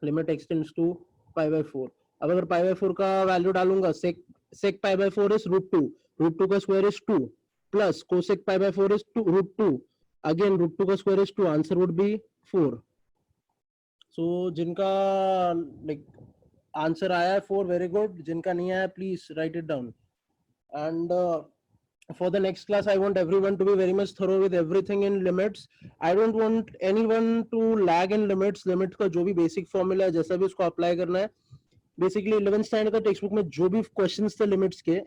limit x tends to pi by 4. अब अगर pi by 4 का वैल्यू डालूंगा, sec pi by 4 is root 2 का square is 2 plus cosec pi by 4 is root 2, again root 2 का square is 2, answer would be 4. सो जिनका like answer आया है 4, very good. जिनका नहीं आया please right it down. And for the next class I want everyone to be very much thorough with everything in limits. I don't want anyone to lag in limits. limit का जो भी basic formula है जैसा भी उसको apply करना है, basically 11th standard का टेक्स्ट बुक में जो भी क्वेश्चंस थे लिमिट्स के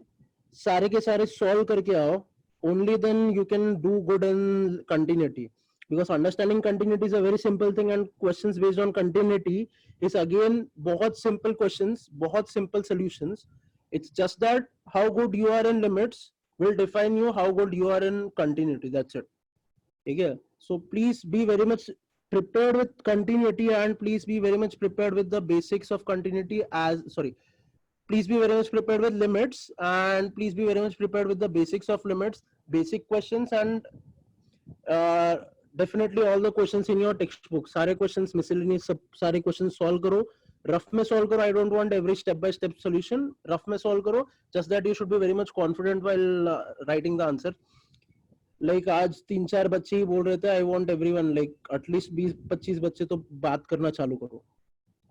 सारे सॉल्व करके आओ. Only then you can do good in continuity, because understanding continuity is a very simple thing and questions based on continuity is again बहुत सिंपल क्वेश्चंस, बहुत simple solutions. It's just that how good you are in limits will define you how good you are in continuity. That's it. Okay, so please be very much prepared with continuity and please be very much prepared with the basics of continuity please be very much prepared with limits and please be very much prepared with the basics of limits, basic questions and definitely all the questions in your textbook. सारे questions miscellaneous सब सारे questions solve करो, rough में solve करो. I don't want every step by step solution, rough में solve करो. Just that you should be very much confident while writing the answer. Like आज 3-4 बच्चे ही बोल रहे थे आई वांट एवरीवन, लाइक एटलीस्ट 20-25 बच्चे तो बात करना चालू करो.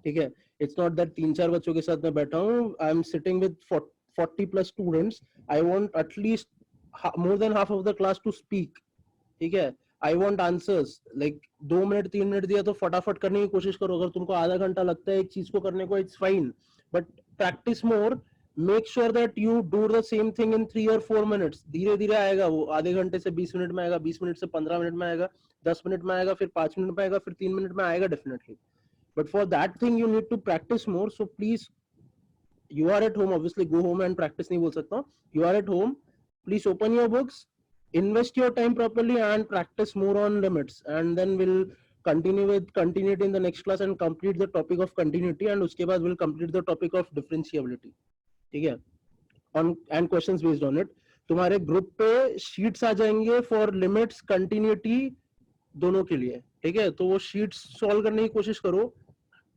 ठीक है, इट्स नॉट दैट 3-4 बच्चों के साथ मैं बैठा हूँ. I am sitting with 40 plus students. I want at least more than half of the class to speak. ठीक है, I want answers. Like 2 minute 3 minute दिया तो फटाफट करने की कोशिश करो. अगर तुमको आधा घंटा लगता है एक चीज को करने को, it's fine, but practice more. Make sure that you do the same thing in 3 or 4 minutes. धीरे धीरे आएगा वो. आधे घंटे से 20 मिनट में आएगा, 20 मिनट से 15 मिनट में आएगा, 10 मिनट में आएगा, फिर 5 मिनट में आएगा, फिर 3 मिनट में आएगा definitely. But for that thing you need to practise more. So please, you are at home, obviously go home and practise नहीं बोल सकता हूँ. You are at home, please open your books, invest your time properly and practice more on limits, and then we'll continue with continuity in the next class and complete the topic of continuity, and uske baad we'll complete the topic of differentiability. ठीक है, on and questions based on it. तुम्हारे group पे sheets आ जाएंगे for limits continuity दोनों के लिए. ठीक है, तो वो शीट्स सॉल्व करने की कोशिश करो.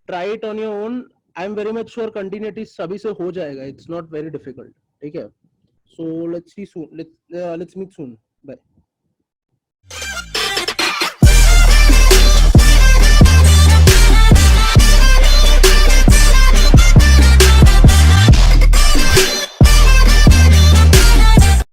Try it on your own. I am very much sure continuity सभी से हो जाएगा. It's not very difficult. ठीक है, so let's see soon. Let's meet soon. Bye.